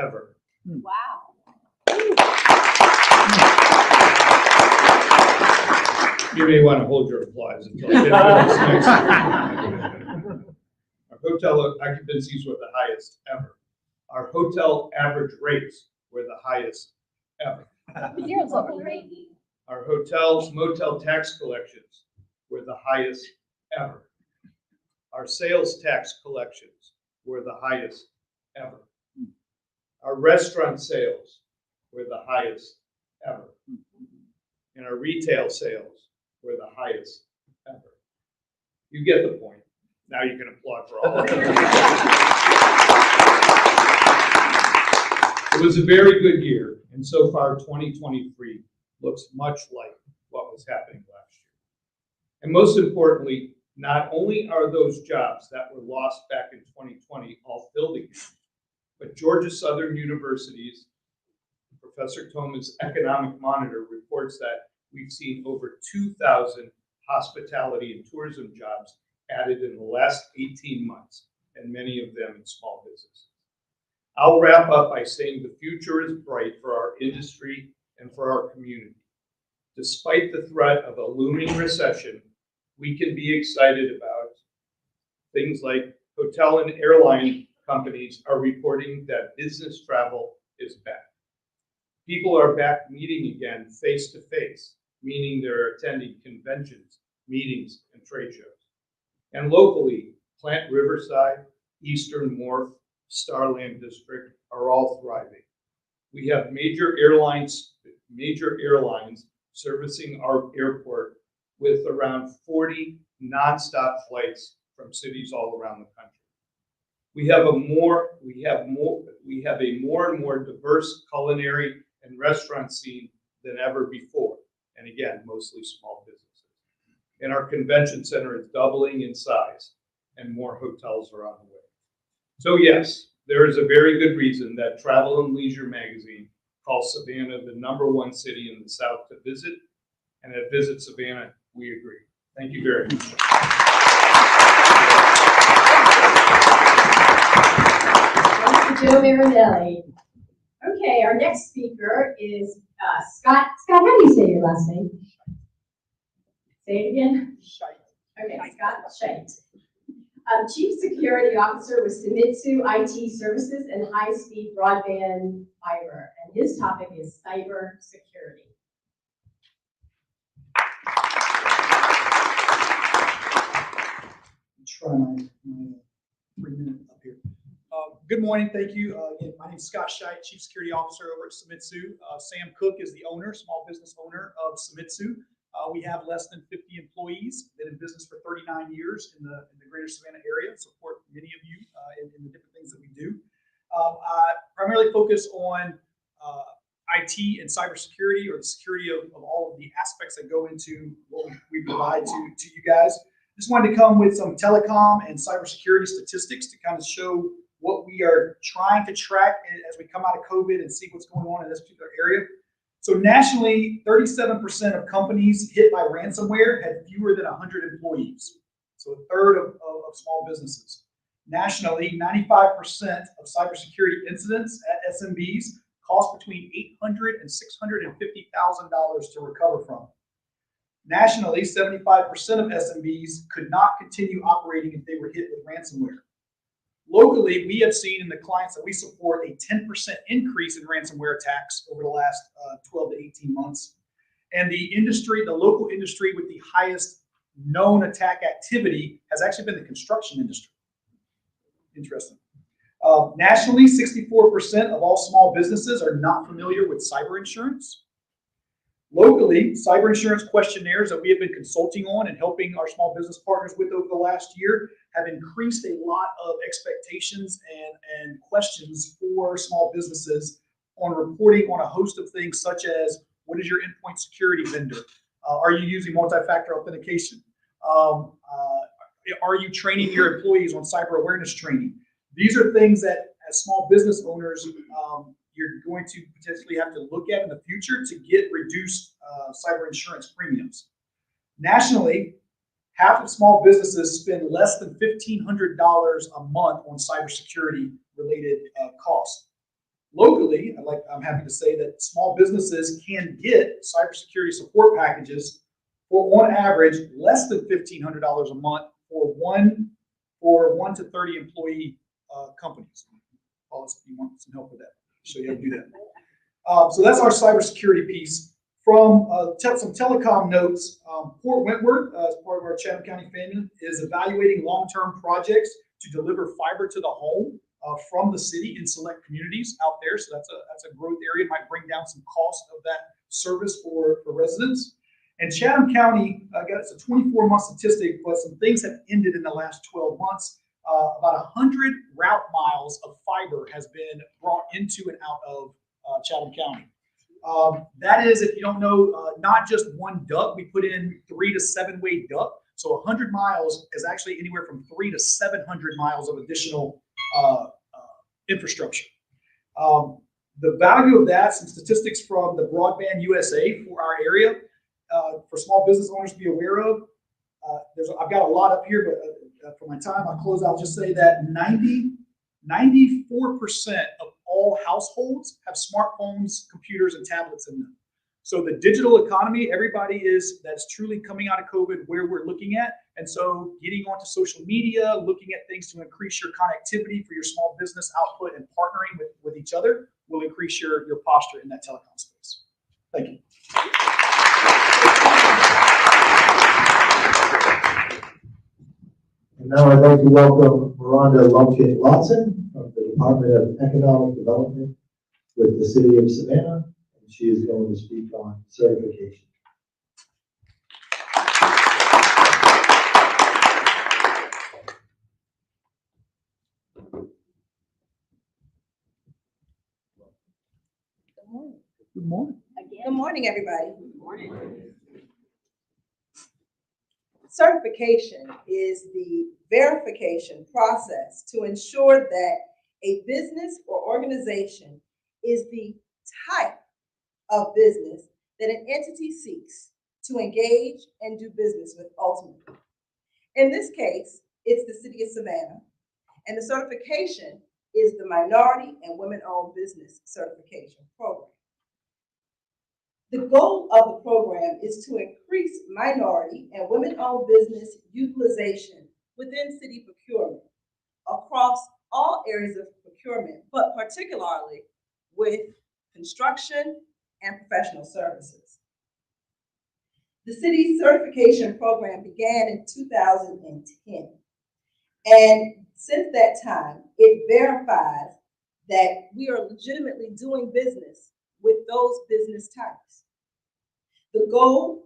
ever. Wow. You may want to hold your applause until I get to this next. Our hotel occupancies were the highest ever. Our hotel average rates were the highest ever. Our hotels, motel tax collections were the highest ever. Our sales tax collections were the highest ever. Our restaurant sales were the highest ever. And our retail sales were the highest ever. You get the point. Now you can applaud for all of them. It was a very good year, and so far 2023 looks much like what was happening last year. And most importantly, not only are those jobs that were lost back in 2020 all filled again, but Georgia Southern University's Professor Toma's economic monitor reports that we've seen over 2,000 hospitality and tourism jobs added in the last 18 months, and many of them in small businesses. I'll wrap up by saying the future is bright for our industry and for our community. Despite the threat of a looming recession, we can be excited about things like hotel and airline companies are reporting that business travel is back. People are back meeting again face to face, meaning they're attending conventions, meetings, and trade shows. And locally, Plant Riverside, Eastern Wharf, Starland District are all thriving. We have major airlines servicing our airport with around 40 nonstop flights from cities all around the country. We have a more and more diverse culinary and restaurant scene than ever before. And again, mostly small businesses. And our convention center is doubling in size, and more hotels are on the way. So yes, there is a very good reason that Travel and Leisure magazine calls Savannah the #1 city in the South to visit. And at Visit Savannah, we agree. Thank you very much. Thank you, Joe Marinelli. Okay, our next speaker is Scott. Scott, how do you say your last name? Say it again. Scheidt. Okay, Scott Scheidt. Chief Security Officer with Seimitsu IT Services and High-Speed Broadband Fiber. And his topic is cybersecurity. Try my 3 minutes up here. Good morning, thank you. Again, my name is Scott Scheidt, Chief Security Officer over at Seimitsu. Sam Cook is the owner, small business owner of Seimitsu. We have less than 50 employees, been in business for 39 years in the greater Savannah area, support many of you in the different things that we do. I primarily focus on IT and cybersecurity, or the security of all of the aspects that go into what we provide to you guys. Just wanted to come with some telecom and cybersecurity statistics to kind of show what we are trying to track as we come out of COVID and see what's going on in this particular area. So nationally, 37% of companies hit by ransomware had fewer than 100 employees. So a third of small businesses. Nationally, 95% of cybersecurity incidents at SMBs cost between $800,000 and $650,000 to recover from. Nationally, 75% of SMBs could not continue operating if they were hit with ransomware. Locally, we have seen in the clients that we support a 10% increase in ransomware attacks over the last 12 to 18 months. And the local industry with the highest known attack activity has actually been the construction industry. Interesting. Nationally, 64% of all small businesses are not familiar with cyber insurance. Locally, cyber insurance questionnaires that we have been consulting on and helping our small business partners with over the last year have increased a lot of expectations and questions for small businesses on reporting on a host of things such as, what is your endpoint security vendor? Are you using multi-factor authentication? Are you training your employees on cyber awareness training? These are things that as small business owners, you're going to potentially have to look at in the future to get reduced cyber insurance premiums. Nationally, half of small businesses spend less than $1,500 a month on cybersecurity related costs. Locally, I'm happy to say that small businesses can get cybersecurity support packages for, on average, less than $1,500 a month for 1 to 30 employee companies. Paula, if you want some help with that, show you how to do that. So that's our cybersecurity piece. From some telecom notes, Port Wentworth, as part of our Chatham County family, is evaluating long-term projects to deliver fiber to the home from the city in select communities out there. So that's a growth area. It might bring down some cost of that service for residents. And Chatham County, it's a 24-month statistic, but some things have ended in the last 12 months. about 100 route miles of fiber has been brought into and out of Chatham County. That is, if you don't know, not just one duct. We put in 3 to 7 way duct. So 100 miles is actually anywhere from 300 to 700 miles of additional infrastructure. The value of that, some statistics from the Broadband USA for our area, for small business owners to be aware of. I've got a lot up here, but for my time, I'll close. I'll just say that 94% of all households have smartphones, computers, and tablets in them. So the digital economy, everybody that's truly coming out of COVID where we're looking at. And so getting onto social media, looking at things to increase your connectivity for your small business output and partnering with each other will increase your posture in that telecom space. Thank you. And now I'd like to welcome MarRonde Lumpkin-Lotson of the Department of Economic Development with the City of Savannah. And she is going to speak on certification. Good morning. Good morning, everybody. Good morning. Certification is the verification process to ensure that a business or organization is the type of business that an entity seeks to engage and do business with ultimately. In this case, it's the City of Savannah, and the certification is the Minority and Women-Owned Business Certification Program. The goal of the program is to increase minority and women-owned business utilization within city procurement across all areas of procurement, but particularly with construction and professional services. The city's certification program began in 2010, and since that time, it verifies that we are legitimately doing business with those business types. The goal,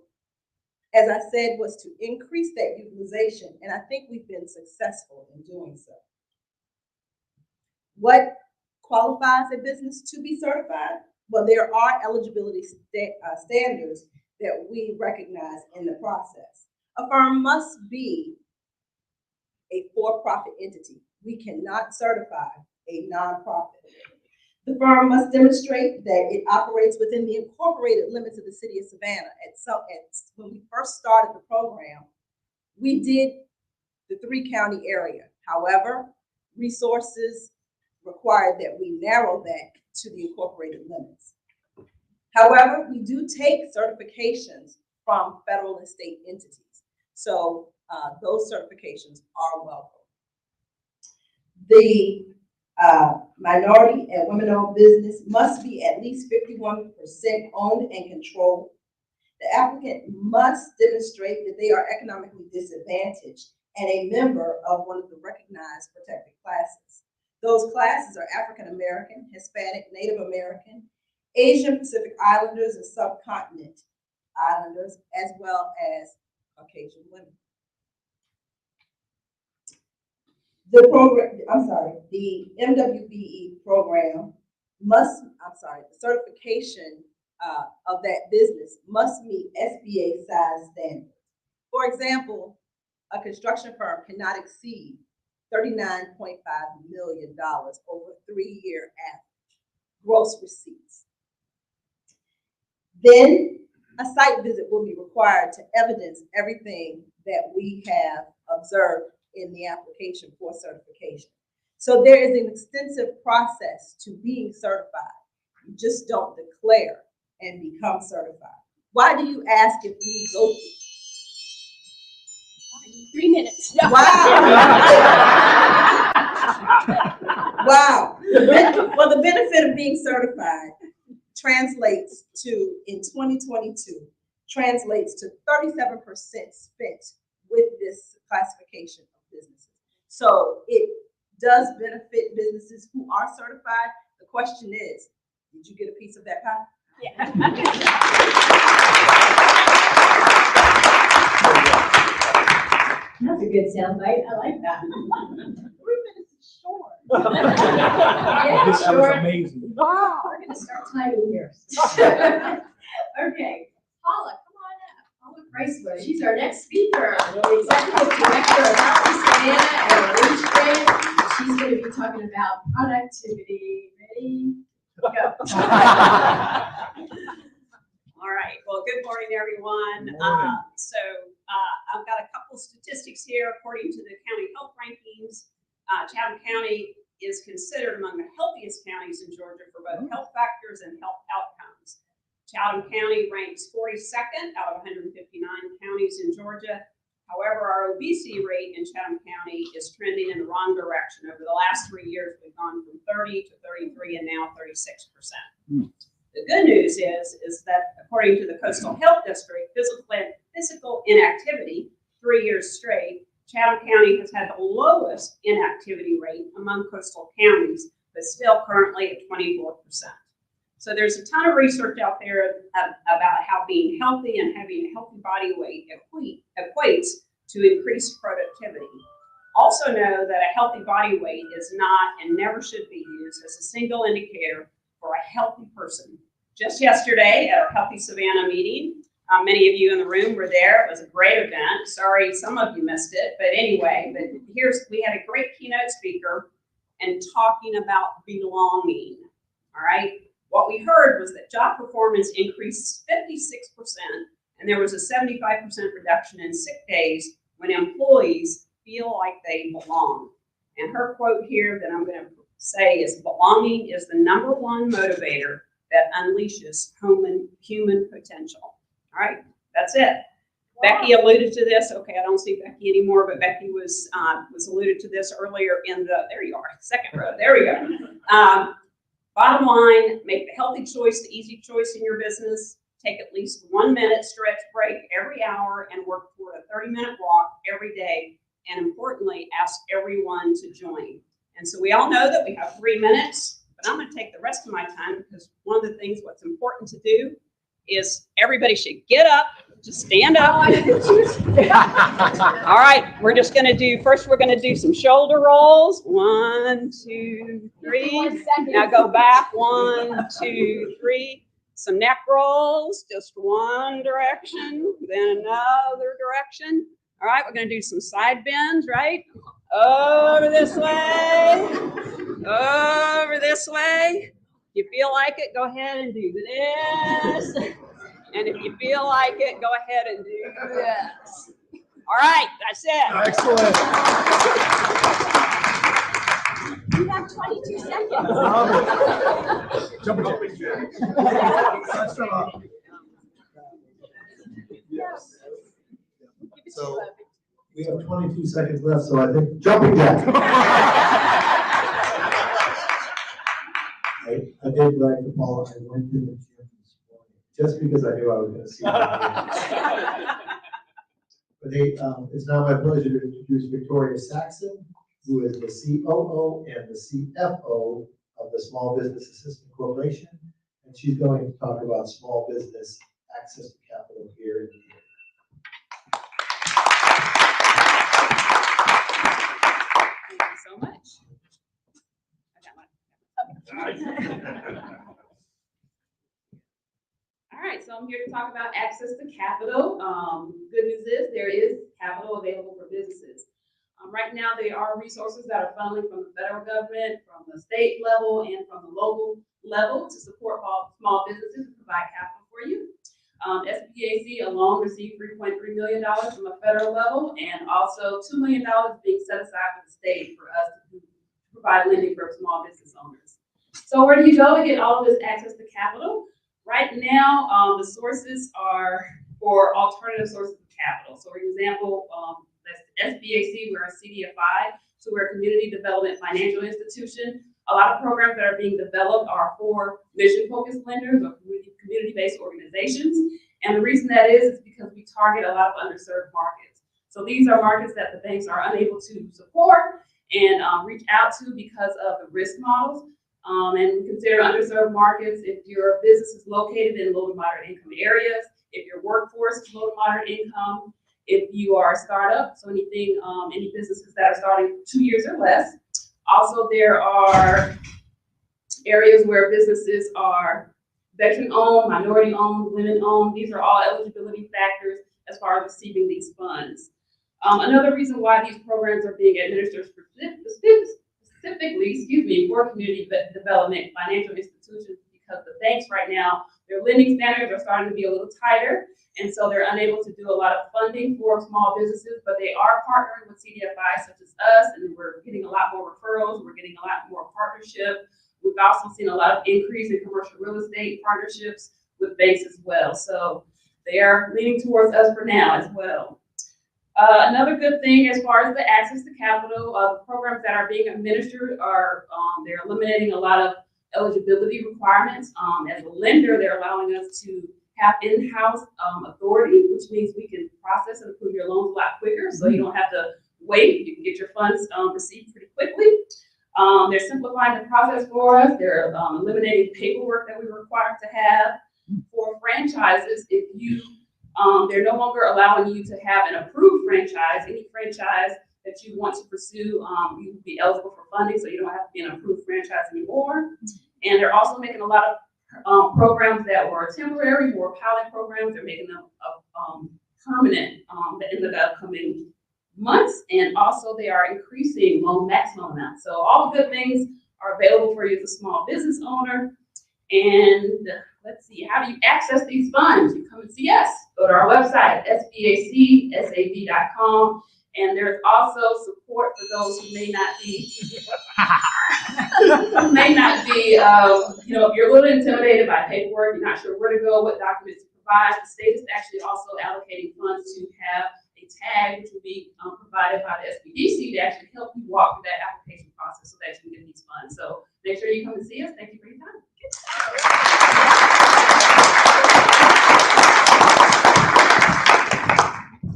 as I said, was to increase that utilization, and I think we've been successful in doing so. What qualifies a business to be certified? Well, there are eligibility standards that we recognize in the process. A firm must be a for-profit entity. We cannot certify a nonprofit. The firm must demonstrate that it operates within the incorporated limits of the City of Savannah. When we first started the program, we did the 3-county area. However, resources required that we narrow that to the incorporated limits. However, we do take certifications from federal and state entities. So those certifications are welcome. The minority and women-owned business must be at least 51% owned and controlled. The applicant must demonstrate that they are economically disadvantaged and a member of one of the recognized protected classes. Those classes are African American, Hispanic, Native American, Asian Pacific Islanders, and subcontinent islanders, as well as Caucasian women. The MWBE program the certification of that business must meet SBA size standards. For example, a construction firm cannot exceed $39.5 million over a 3-year average gross receipts. Then a site visit will be required to evidence everything that we have observed in the application for certification. So there is an extensive process to being certified. You just don't declare and become certified. Why do you ask if we go through? 3 minutes. Wow. Wow. Well, the benefit of being certified translates to, in 2022, translates to 37% spent with this classification of businesses. So it does benefit businesses who are certified. The question is, did you get a piece of that pie? Yeah. was a good soundbite. I like that. 3 minutes is short. That Yeah, was short. amazing. Wow, we're gonna start timing here. Okay, Paula, come on up. Paula Kreissler, she's our next speaker, the Executive Director of Healthy Savannah and Reach Grant. She's gonna be talking about productivity. Ready? Go. All right, well, good morning, everyone. I've got a couple of statistics here. According to the county health rankings, Chatham County is considered among the healthiest counties in Georgia for both health factors and health outcomes. Chatham County ranks 42nd out of 159 counties in Georgia. However, our obesity rate in Chatham County is trending in the wrong direction. Over the last 3 years, we've gone from 30 to 33 and now 36%. The good news is that according to the Coastal Health District, physical inactivity, 3 years straight, Chatham County has had the lowest inactivity rate among coastal counties, but still currently at 24%. So there's a ton of research out there about how being healthy and having a healthy body weight equates to increased productivity. Also know that a healthy body weight is not and never should be used as a single indicator for a healthy person. Just yesterday at our Healthy Savannah meeting, many of you in the room were there. It was a great event. Sorry, some of you missed it, but anyway, we had a great keynote speaker and talking about belonging. All right. What we heard was that job performance increased 56%, and there was a 75% reduction in sick days when employees feel like they belong. And her quote here that I'm going to say is, belonging is the #1 motivator that unleashes human potential. All right, that's it. Wow. Becky alluded to this. Okay, I don't see Becky anymore, but Becky was alluded to this earlier in there you are, second row. There we go. Bottom line, make the healthy choice the easy choice in your business. Take at least 1 minute stretch break every hour and work toward a 30-minute walk every day. And importantly, ask everyone to join. And so we all know that we have 3 minutes, but I'm going to take the rest of my time because one of the things what's important to do is everybody should get up, just stand up. All right, we're just going to do, first we're going to do some shoulder rolls. 1, 2, 3. Now go back, 1, 2, 3. Some neck rolls, just one direction, then another direction. All right, we're going to do some side bends, right? Over this way, over this way. If you feel like it, go ahead and do this. And if you feel like it, go ahead and do this. All right, that's it. Excellent. You have 22 seconds. Jumping jacks. Yes. So we have 22 seconds left, so I think jumping jack. I did write to Paula. I went to the gym this morning just because I knew I was going to see her. But hey, it's now my pleasure to introduce Victoria Saxon, who is the COO and the CFO of the Small Business Assistance Corporation, and she's going to talk about small business access to capital here in the year. Thank you so much. All right, so I'm here to talk about access to capital. Good news is there is capital available for businesses. Right now, there are resources that are funneling from the federal government, from the state level, and from the local level to support all small businesses and provide capital for you. SBAC alone received $3.3 million from the federal level, and also $2 million being set aside for the state for us to provide lending for small business owners. So where do you go to get all of this access to capital? Right now, the sources are for alternative sources of capital. So for example, that's SBAC, we're a CDFI, so we're a community development financial institution. A lot of programs that are being developed are for mission-focused lenders or community-based organizations. And the reason that is because we target a lot of underserved markets. So these are markets that the banks are unable to support and reach out to because of the risk models. And consider underserved markets if your business is located in low to moderate income areas, if your workforce is low to moderate income, if you are a startup, so anything, any businesses that are starting 2 years or less. Also, there are areas where businesses are veteran-owned, minority-owned, women-owned. These are all eligibility factors as far as receiving these funds. Another reason why these programs are being administered specifically, for community development financial institutions, because the banks right now, their lending standards are starting to be a little tighter, and so they're unable to do a lot of funding for small businesses, but they are partnering with CDFIs such as us, and we're getting a lot more referrals, we're getting a lot more partnership. We've also seen a lot of increase in commercial real estate partnerships with banks as well. So they are leaning towards us for now as well. Another good thing as far as the access to capital, the programs that are being administered are, they're eliminating a lot of eligibility requirements. As a lender, they're allowing us to have in-house authority, which means we can process and approve your loans a lot quicker, so you don't have to wait. You can get your funds received pretty quickly. They're simplifying the process for us. They're eliminating paperwork that we were required to have. For franchises, if you they're no longer allowing you to have an approved franchise. Any franchise that you want to pursue, you will be eligible for funding, so you don't have to be an approved franchise anymore. And they're also making a lot of programs that were temporary, more pilot programs. They're making them permanent in the upcoming months. And also they are increasing loan maximum amounts. So all the good things are available for you as a small business owner. And let's see, how do you access these funds? You come and see us. Go to our website, sbacsav.com. And there's also support for those who may not be, you know, if you're a little intimidated by paperwork, you're not sure where to go, what documents to provide. The state is actually also allocating funds to have a tag, which will be provided by the SBDC to actually help you walk through that application process so that you can get these funds. So make sure you come and see us. Thank you for your time.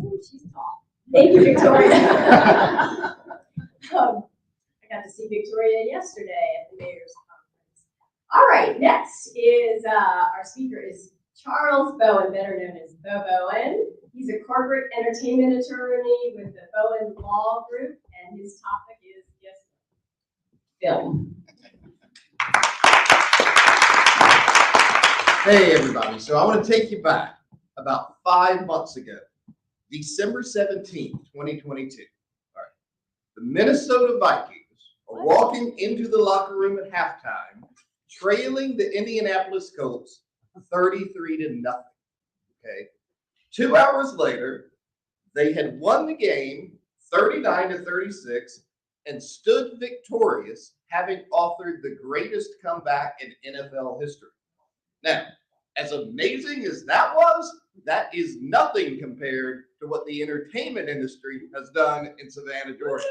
Ooh, she's tall. Thank you, Victoria. I got to see Victoria yesterday at the mayor's conference. All right, next is our speaker is Charles Bowen, better known as Bo Bowen. He's a corporate entertainment attorney with the Bowen Law Group, and his topic is film. Hey everybody, so I want to take you back about 5 months ago, December 17th, 2022. All right. The Minnesota Vikings are walking into the locker room at halftime, trailing the Indianapolis Colts 33-0. Okay. 2 hours later, they had won the game 39-36 and stood victorious, having authored the greatest comeback in NFL history. Now, as amazing as that was, that is nothing compared to what the entertainment industry has done in Savannah, Georgia.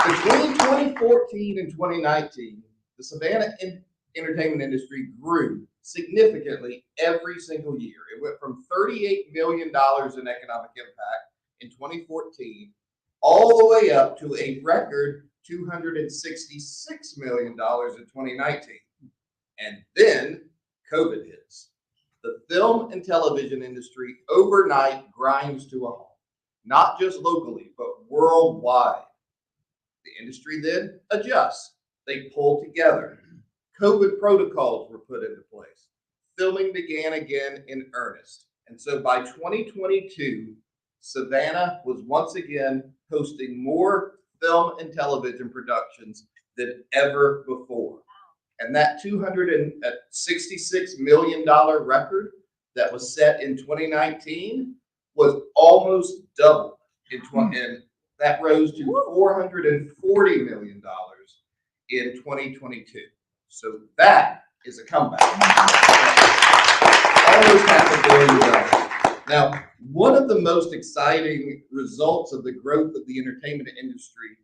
Between 2014 and 2019, the Savannah entertainment industry grew significantly every single year. It went from $38 million in economic impact in 2014 all the way up to a record $266 million in 2019. And then COVID hits. The film and television industry overnight grinds to a halt, not just locally, but worldwide. The industry then adjusts. They pull together. COVID protocols were put into place. Filming began again in earnest. And so by 2022, Savannah was once again hosting more film and television productions than ever before. And that $266 million record that was set in 2019 was almost doubled in and that rose to $440 million in 2022. So that is a comeback. Almost $500 million. Now, one of the most exciting results of the growth of the entertainment industry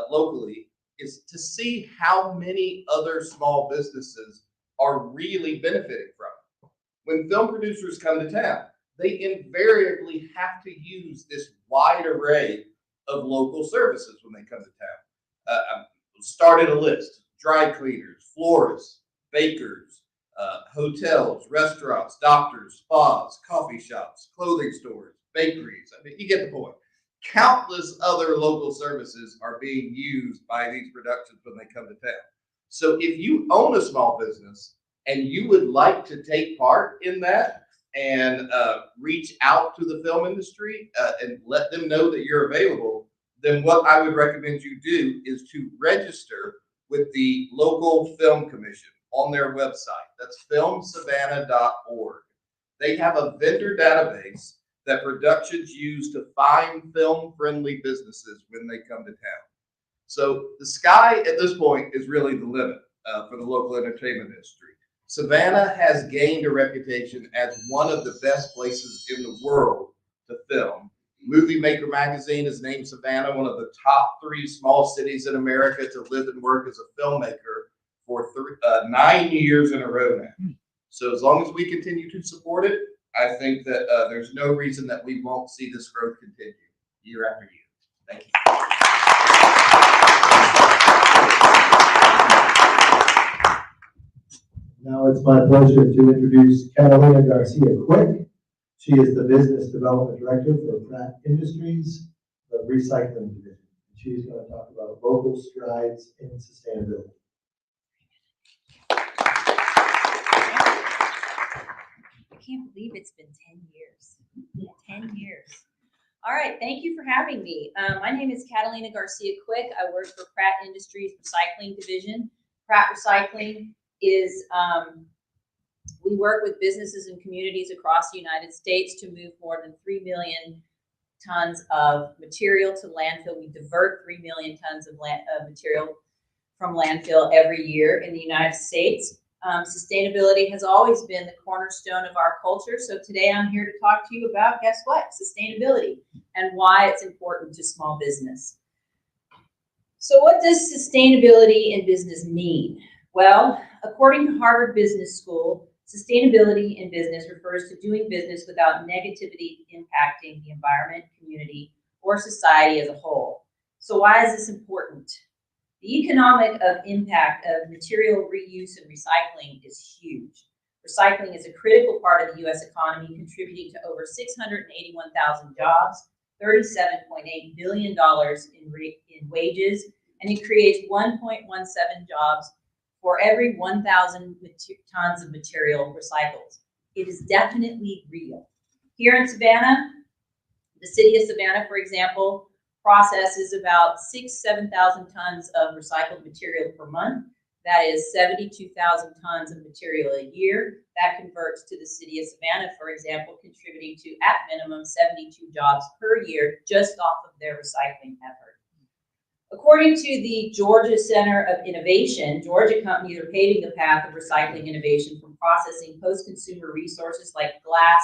locally is to see how many other small businesses are really benefiting from it. When film producers come to town, they invariably have to use this wide array of local services when they come to town. Started a list: dry cleaners, florists, bakers, hotels, restaurants, doctors, spas, coffee shops, clothing stores, bakeries. I mean, you get the point. Countless other local services are being used by these productions when they come to town. So if you own a small business and you would like to take part in that and reach out to the film industry and let them know that you're available, then what I would recommend you do is to register with the local film commission on their website. That's filmsavannah.org. They have a vendor database that productions use to find film-friendly businesses when they come to town. So the sky at this point is really the limit for the local entertainment industry. Savannah has gained a reputation as one of the best places in the world to film. Movie Maker magazine has named Savannah one of the top 3 small cities in America to live and work as a filmmaker for 9 years in a row now. So as long as we continue to support it, I think that there's no reason that we won't see this growth continue year after year. Thank you. Now it's my pleasure to introduce Catalina Garcia Quick. She is the Business Development Director for Pratt Industries, the Recycling Division. She's going to talk about local strides in sustainability. I can't believe it's been 10 years. 10 years. All right, thank you for having me. My name is Catalina Garcia Quick. I work for Pratt Industries Recycling Division. Pratt Recycling is, we work with businesses and communities across the United States to move more than 3 million tons of material to landfill. We divert 3 million tons of material from landfill every year in the United States. Sustainability has always been the cornerstone of our culture. So today I'm here to talk to you about, guess what? Sustainability and why it's important to small business. So what does sustainability in business mean? Well, according to Harvard Business School, sustainability in business refers to doing business without negativity impacting the environment, community, or society as a whole. So why is this important? The economic impact of material reuse and recycling is huge. Recycling is a critical part of the U.S. economy, contributing to over 681,000 jobs, $37.8 billion in wages, and it creates 1.17 jobs for every 1,000 tons of material recycled. It is definitely real. Here in Savannah, the city of Savannah, for example, processes about 7,000 tons of recycled material per month. That is 72,000 tons of material a year. That converts to the city of Savannah, for example, contributing to, at minimum, 72 jobs per year just off of their recycling effort. According to the Georgia Center of Innovation, Georgia companies are paving the path of recycling innovation from processing post-consumer resources like glass,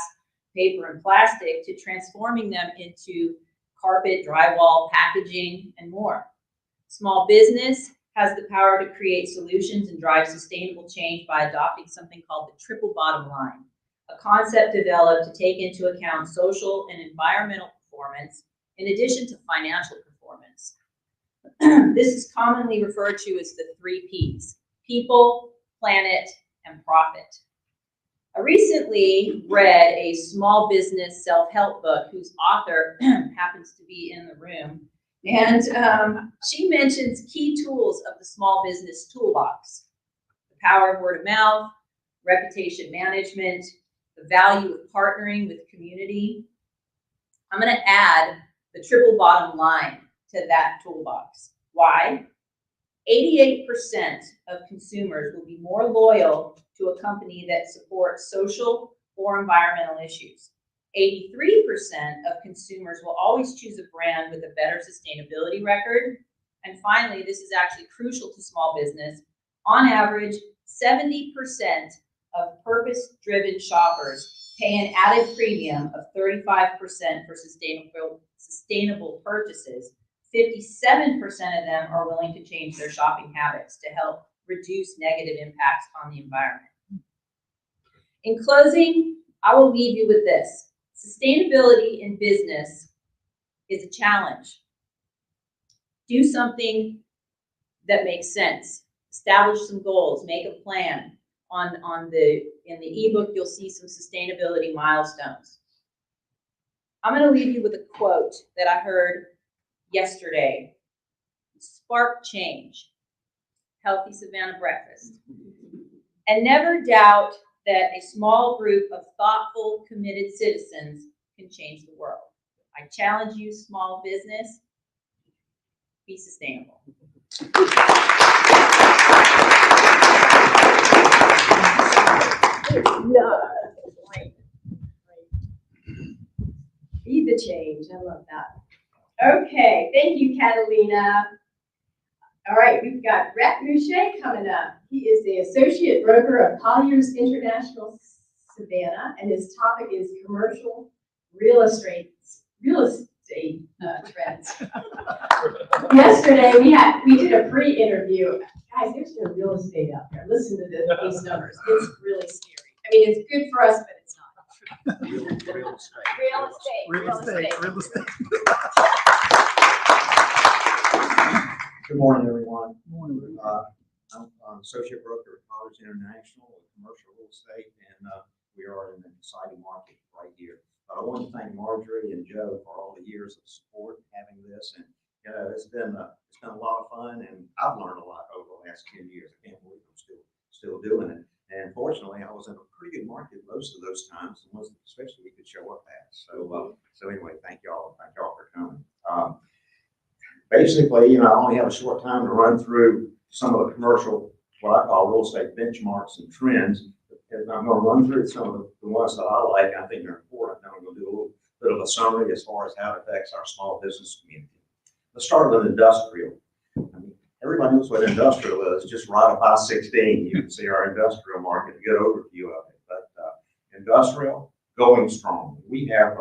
paper, and plastic to transforming them into carpet, drywall, packaging, and more. Small business has the power to create solutions and drive sustainable change by adopting something called the triple bottom line, a concept developed to take into account social and environmental performance in addition to financial performance. This is commonly referred to as the 3 Ps: people, planet, and profit. I recently read a small business self-help book whose author happens to be in the room, and she mentions key tools of the small business toolbox: the power of word of mouth, reputation management, the value of partnering with community. I'm going to add the triple bottom line to that toolbox. Why? 88% of consumers will be more loyal to a company that supports social or environmental issues. 83% of consumers will always choose a brand with a better sustainability record. And finally, this is actually crucial to small business. On average, 70% of purpose-driven shoppers pay an added premium of 35% for sustainable purchases. 57% of them are willing to change their shopping habits to help reduce negative impacts on the environment. In closing, I will leave you with this. Sustainability in business is a challenge. Do something that makes sense. Establish some goals, make a plan in the ebook, you'll see some sustainability milestones. I'm going to leave you with a quote that I heard yesterday. Spark change. Healthy Savannah breakfast. And never doubt that a small group of thoughtful, committed citizens can change the world. I challenge you, small business, be sustainable. Be the change. I love that. Okay, thank you, Catalina. All right, we've got Rhett Mouchet coming up. He is the Associate Broker of Colliers International Savannah, and his topic is commercial real estate trends. Yesterday, we did a pre-interview. Guys, there's no real estate out there. Listen to these numbers. It's really scary. I mean, it's good for us, but it's not. Real estate. Good morning, everyone. I'm Associate Broker at Colliers International with commercial real estate, and we are in an exciting market right here. But I want to thank Marjorie and Joe for all the years of support having this, and it's been a lot of fun, and I've learned a lot over the last 10 years. I can't believe I'm still doing it. And fortunately, I was in a pretty good market most of those times, and wasn't especially we could show up at. So anyway, thank y'all for coming. Basically, I only have a short time to run through some of the commercial, what I call real estate benchmarks and trends. And I'm going to run through some of the ones that I like. I think they're important. Then I'm going to do a little bit of a summary as far as how it affects our small business community. Let's start with industrial. Everybody knows what industrial is, just right up I-16. You can see our industrial market, a good overview of it. But industrial, going strong. We have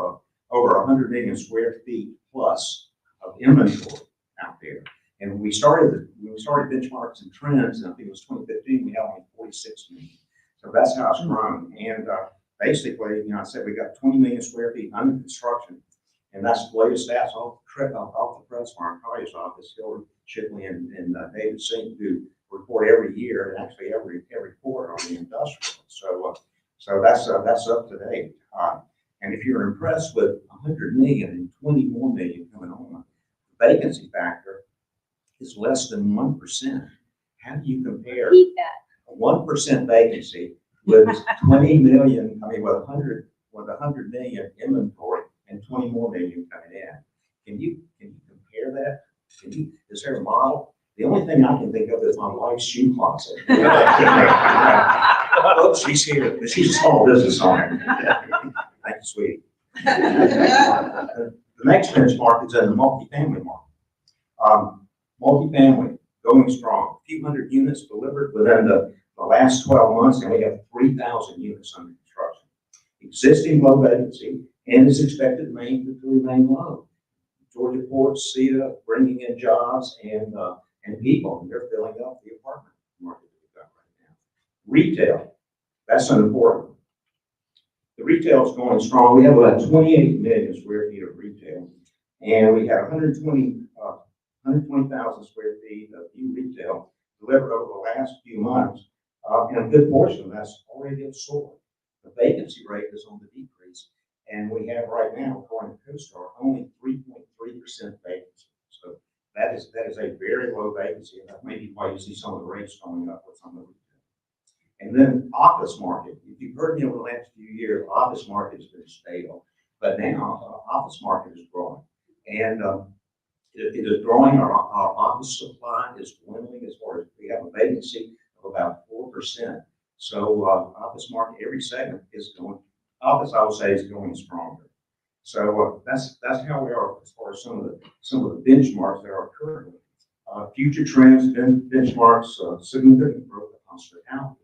over 100 million square feet plus of inventory out there. And when we started benchmarks and trends, and I think it was 2015, we had only 46 million. So that's how it's grown. And basically, I said we got 20 million square feet under construction. And that's the latest stats off the press from our Colliers office, Hillary Shipley and David Sink, who report every year and actually every quarter on the industrial. So that's up to date. And if you're impressed with 100 million and 20 more million coming on, the vacancy factor is less than 1%. How do you compare 1% vacancy with 20 million? I mean, with 100 million inventory and 20 more million coming in. Can you compare that? Is there a model? The only thing I can think of is my wife's shoe closet. Oh, she's here. She's a small business owner. Thank you, sweetie. The next benchmark is in the multifamily market. Multifamily going strong. A few hundred units delivered within the last 12 months, and we have 3,000 units under construction. Existing low vacancy, and is expected to remain low. Georgia ports, CETA, bringing in jobs and people, and they're filling up the apartment market that we've got right now. Retail, that's an important one. The retail is going strong. We have about 28 million square feet of retail, and we have 120,000 square feet of new retail delivered over the last few months, and a good portion of that's already absorbed. The vacancy rate is on the decrease, and we have right now, according to CoStar, only 3.3% vacancy. So that is a very low vacancy, and that may be why you see some of the rates going up with some of the retail. And then office market. If you've heard me over the last few years, office market has been stable, but now office market is growing, and it is growing. Our office supply is dwindling as far as we have a vacancy of about 4%. So office market, every segment is going. Office, I would say, is going stronger. So that's how we are as far as some of the benchmarks that are currently. Future trends, benchmarks, significant growth in hospitality,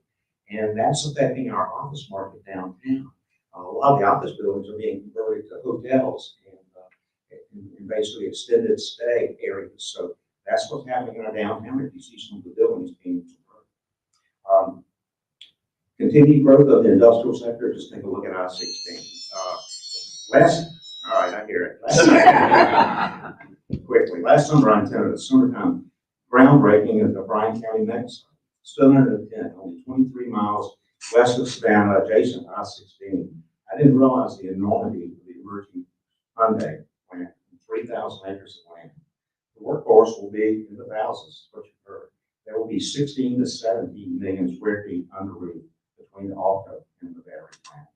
and that's affecting our office market downtown. A lot of the office buildings are being converted to hotels and basically extended stay areas. So that's what's happening in our downtown. If you see some of the buildings being converted. Continued growth of the industrial sector. Just take a look at I-16. All right, I hear it. Quickly, last summer I attended a summertime groundbreaking at the Bryan County Med Center. Still under the tent, only 23 miles west of Savannah, adjacent to I-16. I didn't realize the enormity of the emerging Hyundai plant, 3,000 acres of land. The workforce will be in the thousands, what you've heard. There will be 16 to 17 million square feet under roof between the Alco and the battery plant.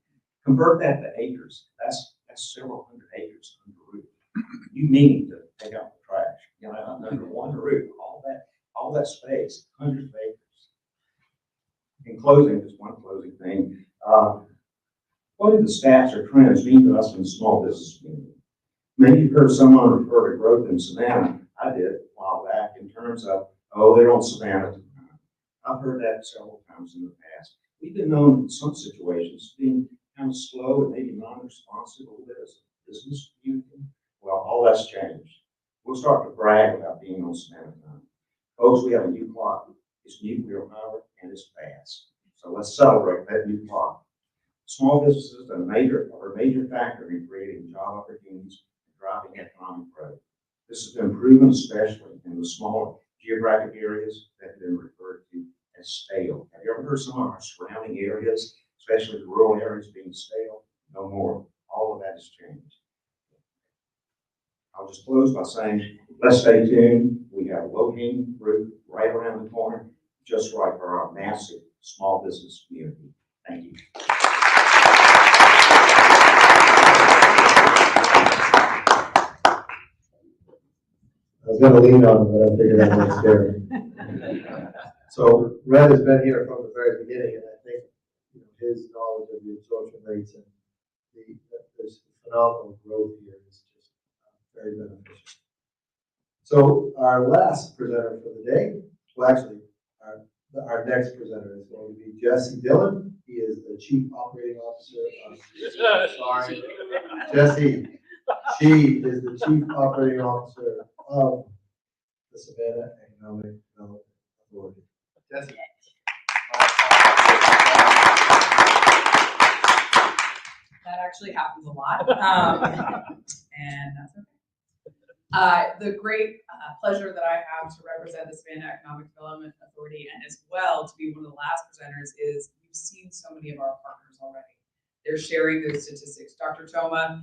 Convert that to acres. That's several hundred acres under roof. You need to take out the trash. You know, under one roof, all that space, hundreds of acres. In closing, just one closing thing. What do the stats or trends mean to us in the small business community? Maybe you've heard someone refer to growth in Savannah. I did a while back in terms of, oh, they're on Savannah. I've heard that several times in the past. We've been known in some situations being kind of slow and maybe non-responsive a little bit as a business community. Well, all that's changed. We'll start to brag about being on Savannah time. Folks, we have a new clock. It's nuclear powered and it's fast. So let's celebrate that new clock. Small businesses are a major factor in creating job opportunities and driving economic growth. This has been proven especially in the smaller geographic areas that have been referred to as stale. Have you ever heard some of our surrounding areas, especially the rural areas, being stale? No more. All of that has changed. I'll just close by saying, let's stay tuned. We have a low-hanging fruit right around the corner, just right for our massive small business community. Thank you. I was gonna lean on him, but I figured I wouldn't scare him. So Red has been here from the very beginning, and I think his knowledge of the absorption rates and this phenomenal growth here is just very beneficial. So our last presenter for the day, well, actually, our next presenter is going to be Jesse Dillon. He is the Chief Operating Officer of, sorry, Jesse. She is the Chief Operating Officer of the Savannah Economic Development Authority. Jesse. That actually happens a lot, and that's okay. The great pleasure that I have to represent the Savannah Economic Development Authority, and as well to be one of the last presenters, is we've seen so many of our partners already. They're sharing those statistics. Dr. Toma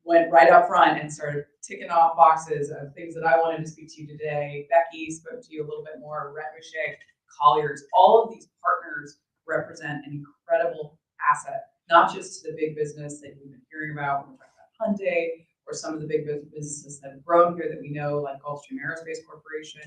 went right up front and started ticking off boxes of things that I wanted to speak to you today. Becky spoke to you a little bit more. Retmouche, Colliers, all of these partners represent an incredible asset, not just to the big business that we've been hearing about when we're talking about Hyundai, or some of the big businesses that have grown here that we know, like Gulfstream Aerospace Corporation.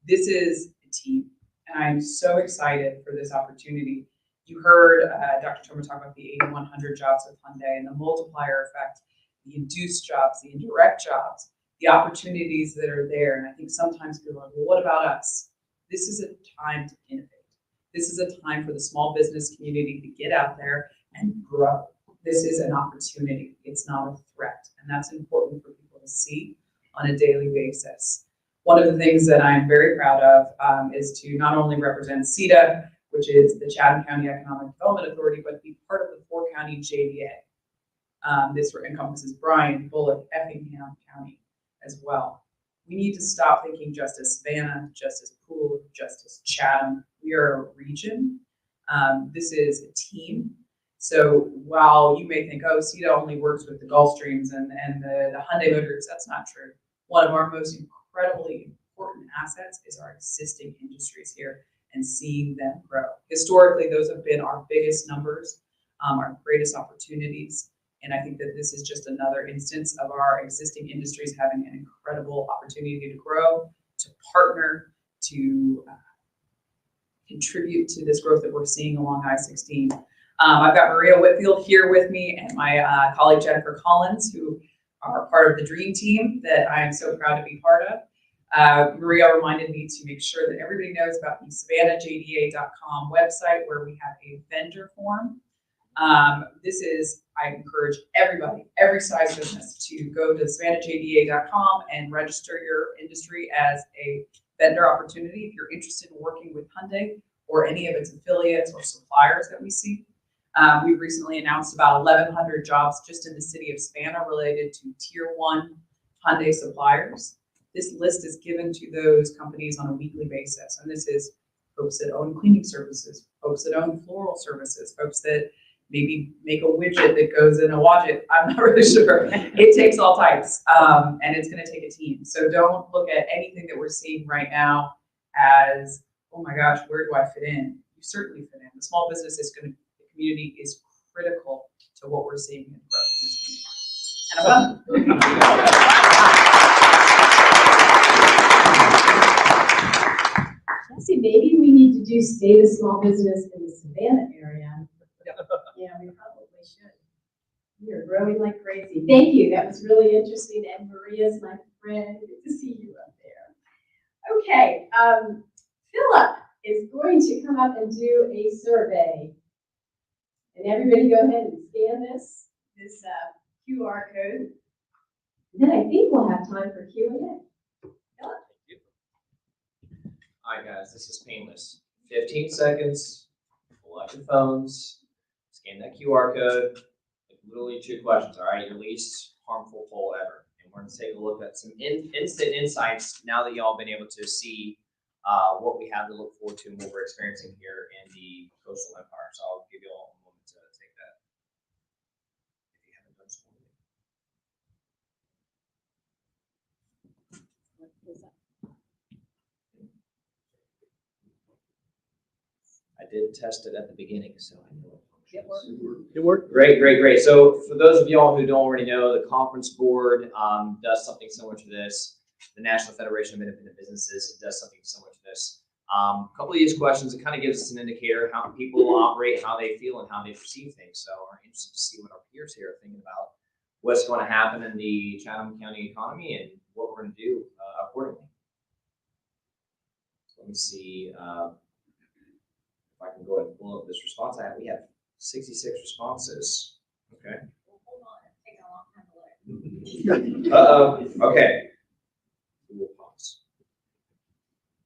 This is a team, and I'm so excited for this opportunity. You heard Dr. Toma talk about the 8,100 jobs with Hyundai and the multiplier effect, the induced jobs, the indirect jobs, the opportunities that are there. And I think sometimes people are like, well, what about us? This is a time to innovate. This is a time for the small business community to get out there and grow. This is an opportunity. It's not a threat. And that's important for people to see on a daily basis. One of the things that I'm very proud of is to not only represent CETA, which is the Chatham County Economic Development Authority, but be part of the 4-county JDA. This encompasses Bryan, Bullock, Effingham County as well. We need to stop thinking just as Savannah, just as Poole, just as Chatham. We are a region. This is a team. So while you may think, oh, CETA only works with the Gulfstreams and the Hyundai Motors, that's not true. One of our most incredibly important assets is our existing industries here and seeing them grow. Historically, those have been our biggest numbers, our greatest opportunities. And I think that this is just another instance of our existing industries having an incredible opportunity to grow, to partner, to contribute to this growth that we're seeing along I-16. I've got Maria Whitfield here with me and my colleague Jennifer Collins, who are part of the dream team that I am so proud to be part of. Maria reminded me to make sure that everybody knows about the SavannahJDA.com website, where we have a vendor form. I encourage everybody, every size business, to go to SavannahJDA.com and register your industry as a vendor opportunity if you're interested in working with Hyundai or any of its affiliates or suppliers that we see. We've recently announced about 1,100 jobs just in the city of Savannah related to Tier 1 Hyundai suppliers. This list is given to those companies on a weekly basis, and this is folks that own cleaning services, folks that own floral services, folks that maybe make a widget that goes in a widget. I'm not really sure. It takes all types, and it's going to take a team. So don't look at anything that we're seeing right now as, oh my gosh, where do I fit in? You certainly fit in. The small business is going to, the community is critical to what we're seeing in growth in this community. And I'm done. Jesse, maybe we need to do state of small business in the Savannah area. Yeah, we probably should. We are growing like crazy. Thank you. That was really interesting. And Maria's my friend. Good to see you up there. Okay. Philip is going to come up and do a survey. And everybody go ahead and scan this QR code. And then I think we'll have time for Q&A. All right, guys, this is painless. 15 seconds, pull out your phones, scan that QR code, literally 2 questions, all right? Your least harmful poll ever. And we're gonna take a look at some instant insights now that y'all been able to see what we have to look forward to and what we're experiencing here in the coastal empire. So I'll give you all a moment to take that. If you haven't done so already. I did test it at the beginning, so I know it functions. It worked. Great, great, great. So for those of y'all who don't already know, the conference board does something similar to this. The National Federation of Independent Businesses does something similar to this. A couple of these questions, it kind of gives us an indicator how people operate, how they feel, and how they perceive things. So we're interested to see what our peers here are thinking about what's going to happen in the Chatham County economy and what we're going to do accordingly. So let me see if I can go ahead and pull up this response. We have 66 responses. Okay. Hold on, it's taking a long time to load. Uh-oh. Okay. We'll pause.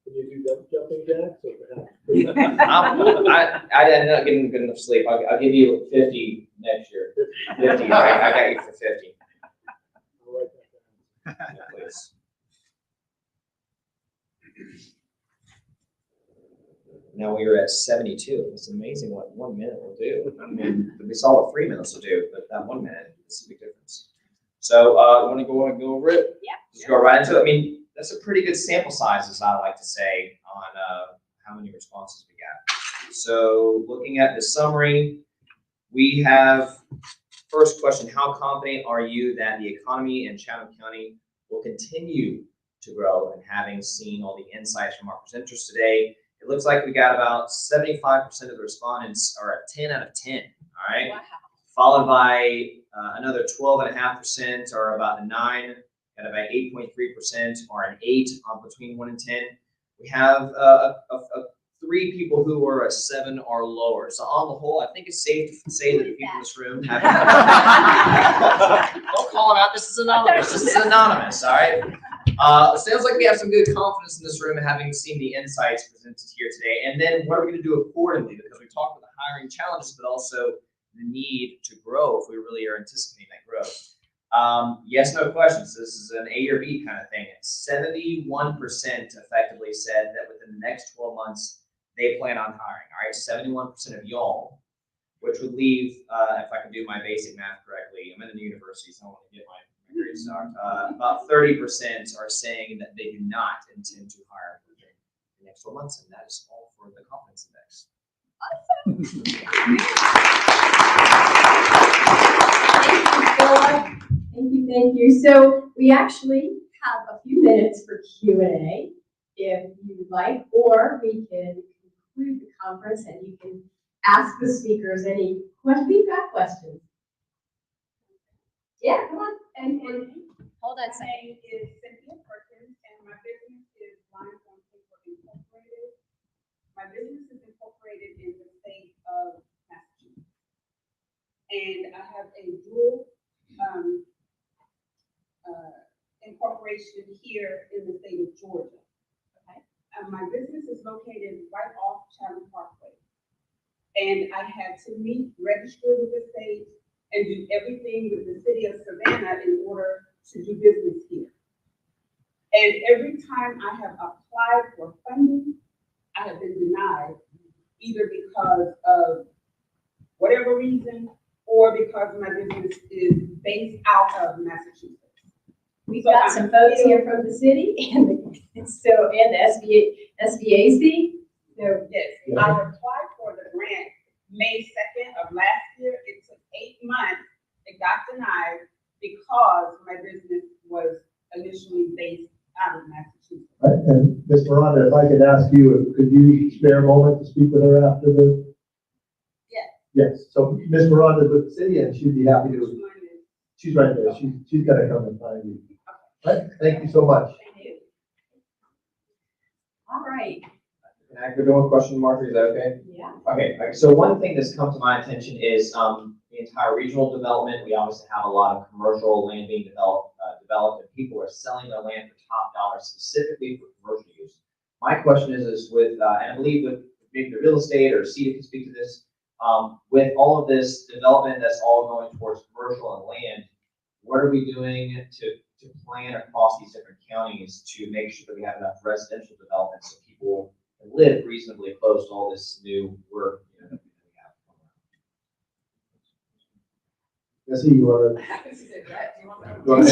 Can you do jumping jacks or perhaps? I ended up getting good enough sleep. I'll give you 50 next year. 50. I got you for 50. I'll write that down. Yeah, please. Now we are at 72. It's amazing what 1 minute will do. I mean, we saw what 3 minutes will do, but that 1 minute is a big difference. So, want to go over it? Yeah. Just go right into it. I mean, that's a pretty good sample size, as I like to say, on how many responses we got. So, looking at the summary, we have first question: how confident are you that the economy in Chatham County will continue to grow? And having seen all the insights from our presenters today, it looks like we got about 75% of the respondents are at 10 out of 10. All right. Wow. Followed by another 12.5% are about a 9, and about 8.3% are an 8 between 1 and 10. We have 3 people who are a 7 or lower. So on the whole, I think it's safe to say that the people in this room have. Don't call them out. This is anonymous. This is anonymous. All right. It sounds like we have some good confidence in this room, having seen the insights presented here today. And then what are we going to do accordingly? Because we talked about the hiring challenges, but also the need to grow if we really are anticipating that growth. Yes, no questions. This is an A or B kind of thing. 71% effectively said that within the next 12 months, they plan on hiring. All right, 71% of y'all, which would leave, if I can do my basic math correctly, I'm in the university, so I want to get my grades down. About 30% are saying that they do not intend to hire within the next 12 months, and that is all for the confidence index. Thank you. So we actually have a few minutes for Q&A if you would like, or we can conclude the conference and you can ask the speakers any questions. We've got questions. Yeah, come on. And hold on a second. My name is Cynthia Perkins, and my business is Lines on Paper Incorporated. My business is incorporated in the state of Massachusetts, and I have a dual incorporation here in the state of Georgia. Okay. My business is located right off Chatham Parkway, and I had to register with the state and do everything with the city of Savannah in order to do business here. And every time I have applied for funding, I have been denied either because of whatever reason or because my business is based out of Massachusetts. We've got some folks here from the city and the SBAC. So yes, I applied for the grant May 2nd of last year. It took 8 months. It got denied because my business was initially based out of Massachusetts. Right, and Ms. MarRonde, if I could ask you, could you spare a moment to speak with her after the? Yes. Yes, so Ms. MarRonde is with the city and she'd be happy to. She's right there. She's got to come and find you. Right, thank you so much. Thank you. All right. Can I go to one question, Marjorie? Is that okay? Yeah. Okay, so one thing that's come to my attention is the entire regional development. We obviously have a lot of commercial land being developed, and people are selling their land for top dollar specifically for commercial use. My question is with, and I believe with maybe the real estate or Cedar can speak to this, with all of this development that's all going towards commercial and land, what are we doing to plan across these different counties to make sure that we have enough residential development so people can live reasonably close to all this new work that we have going on? Jesse, you want to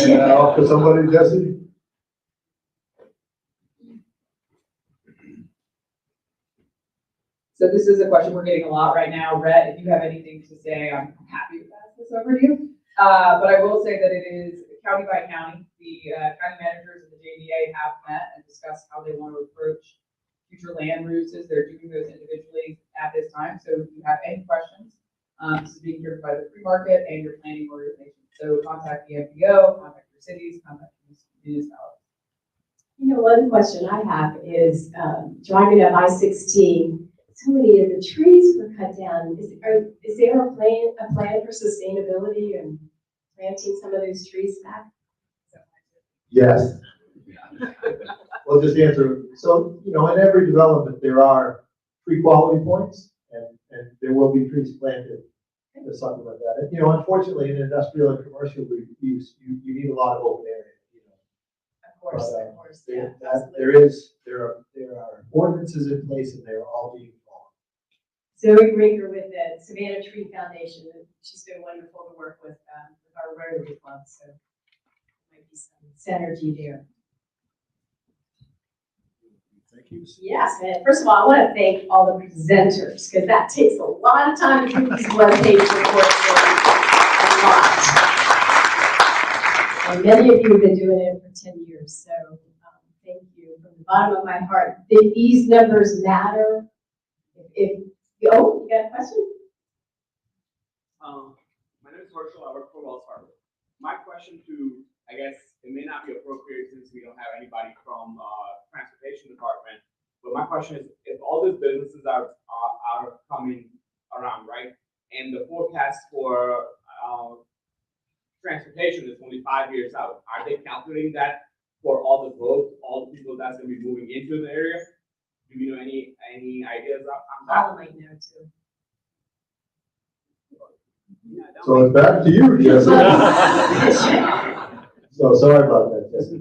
hand that off to somebody, Jesse? So this is a question we're getting a lot right now. Rhett, if you have anything to say, I'm happy to pass this over to you. But I will say that it is county by county. The county managers of the JDA have met and discussed how they want to approach future land uses. They're doing those individually at this time. So if you have any questions, this is being driven by the free market and your planning organization. So contact the MPO, contact your cities, contact your municipalities. You know, one question I have is driving up I-16. So many of the trees were cut down. Is there a plan for sustainability and planting some of those trees back? Yes. Well, just answer. So, you know, in every development, there are tree quality points and there will be trees planted to supplement that. And, you know, unfortunately, in industrial and commercial use, you need a lot of open area. You know. Of course, but, of course. Yeah, there are ordinances in place and they're all being followed. Zoe Rinker with the Savannah Tree Foundation. She's been wonderful to work with our Rotary Club. So there might be some synergy there. Thank you. Yes, and first of all, I want to thank all the presenters because that takes a lot of time to do these one-page reports. A lot. And many of you have been doing it for 10 years, so thank you from the bottom of my heart. These numbers matter. You got a question? My name is Herschel. I work for Wells Fargo. My question to, I guess, it may not be appropriate since we don't have anybody from transportation department, but my question is, if all these businesses are coming around, right, and the forecast for transportation is only 5 years out, are they calculating that for all the growth, all the people that's going to be moving into the area? Do you know any ideas on that? Paula might know too. So it's back to you, Jesse. So sorry about that, Jesse.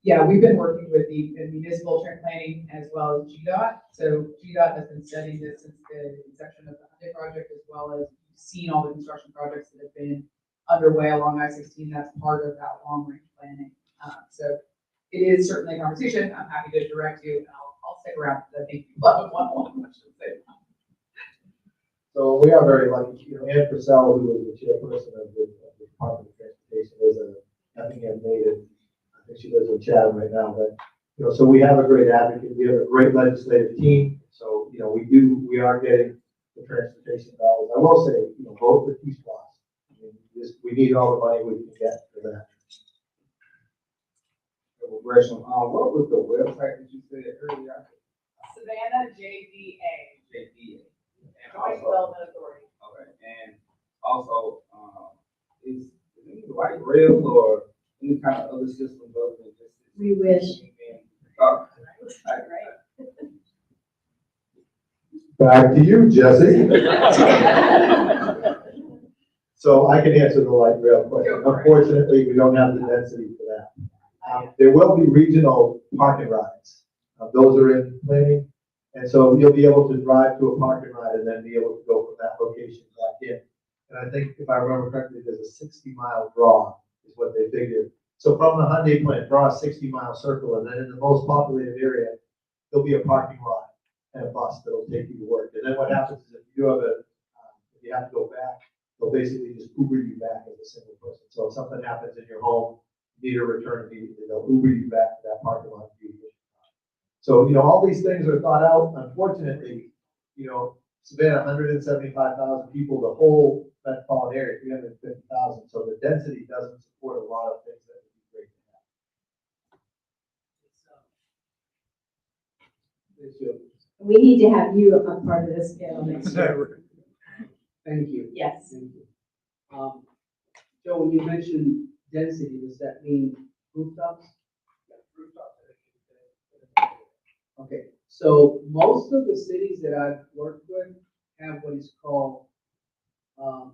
Yeah, we've been working with the municipal planning as well as GDOT. So GDOT has been studying this since the inception of the Hyundai project, as well as you've seen all the construction projects that have been underway along I-16. That's part of that long range planning. So it is certainly a conversation. I'm happy to direct you, and I'll stick around because I think you love one question to say. So we are very lucky. You know, Ann Purcell, who is the chairperson of the Department of Transportation, is an Effingham native. I think she lives in Chatham right now. But you know, so we have a great advocate. We have a great legislative team. So you know, we are getting the transportation dollars. I will say, you know, vote for Peace Plus. I mean, we need all the money we can get for that. Gresham, what was the website that you said earlier? Savannah JDA. JDA. Joint Development Authority. Okay, and also, is any white rail or any kind of other system other than just? We wish. Back to you, Jesse. So I can answer the light rail question. Unfortunately, we don't have the density for that. There will be regional parking rides. Those are in planning. And so you'll be able to drive to a parking lot and then be able to go from that location back in. And I think if I remember correctly, there's a 60-mile draw is what they figured. So from the Hyundai plant, draw a 60-mile circle, and then in the most populated area, there'll be a parking lot and a bus that'll take you to work. And then what happens is if you have to go back, they'll basically just Uber you back as a single person. So if something happens in your home, you need a return immediately, they'll Uber you back to that parking lot. So, all these things are thought out. Unfortunately, Savannah, 175,000 people, the whole metropolitan area, 350,000. So the density doesn't support a lot of things that would be great to have. We need to have you a part of this scale next year. Thank you. Yes. Thank you. Joe, when you mentioned density, does that mean rooftops? Okay, so most of the cities that I've worked with have what is called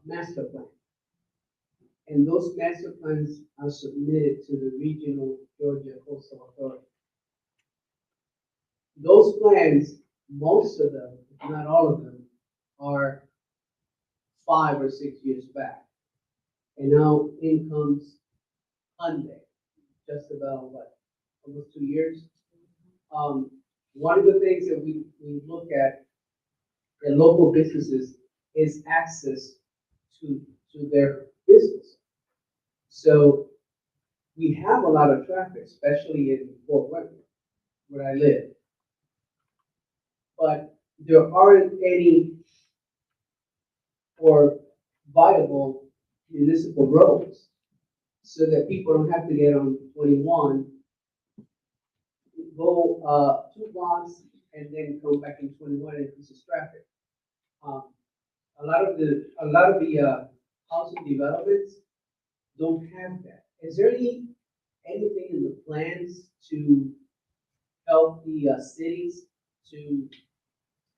master plan. And those master plans are submitted to the regional Georgia Coastal Authority. Those plans, most of them, if not all of them, are 5 or 6 years back. And now in comes Hyundai, just about almost 2 years. One of the things that we look at in local businesses is access to their business. So we have a lot of traffic, especially in Fort Worth, where I live. But there aren't any or viable municipal roads so that people don't have to get on 21, go 2 blocks, and then come back in 21 and increases traffic. A lot of the housing developments don't have that. Is there anything in the plans to help the cities to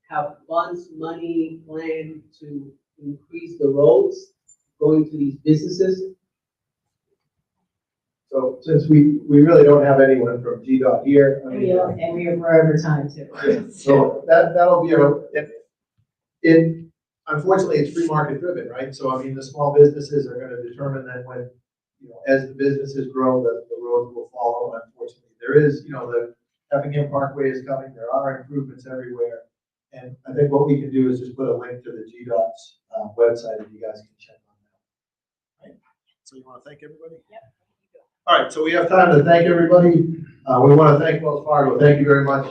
have funds, money planned to increase the roads going to these businesses? So since we really don't have anyone from GDOT here. And we have forever time too. So that'll be unfortunately, it's free market driven, right? So I mean, the small businesses are going to determine that when, as the businesses grow, the roads will follow. Unfortunately, there is, the Effingham Parkway is coming. There are improvements everywhere. And I think what we can do is just put a link to the GDOT's website and you guys can check on that. Right? So you want to thank everybody? Yep. All right, so we have time to thank everybody. We want to thank Wells Fargo. Thank you very much.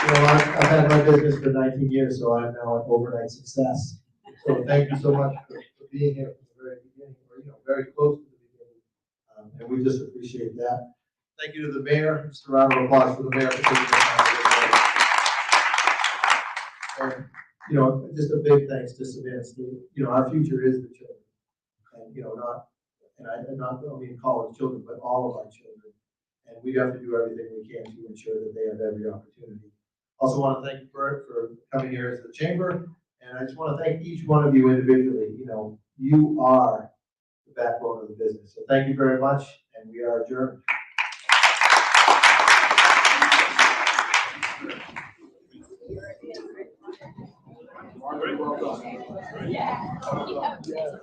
I've had my business for 19 years, so I'm now an overnight success. So thank you so much for being here from the very beginning, or very close to the beginning, and we just appreciate that. Thank you to the mayor. Just a round of applause for the mayor for taking the time. And just a big thanks to Savannah State. Our future is the children, and I not only college children, but all of our children. And we have to do everything we can to ensure that they have every opportunity. Also want to thank you for coming here as the chamber, and I just want to thank each one of you individually. You are the backbone of the business. So thank you very much, and we are adjourned. Yeah.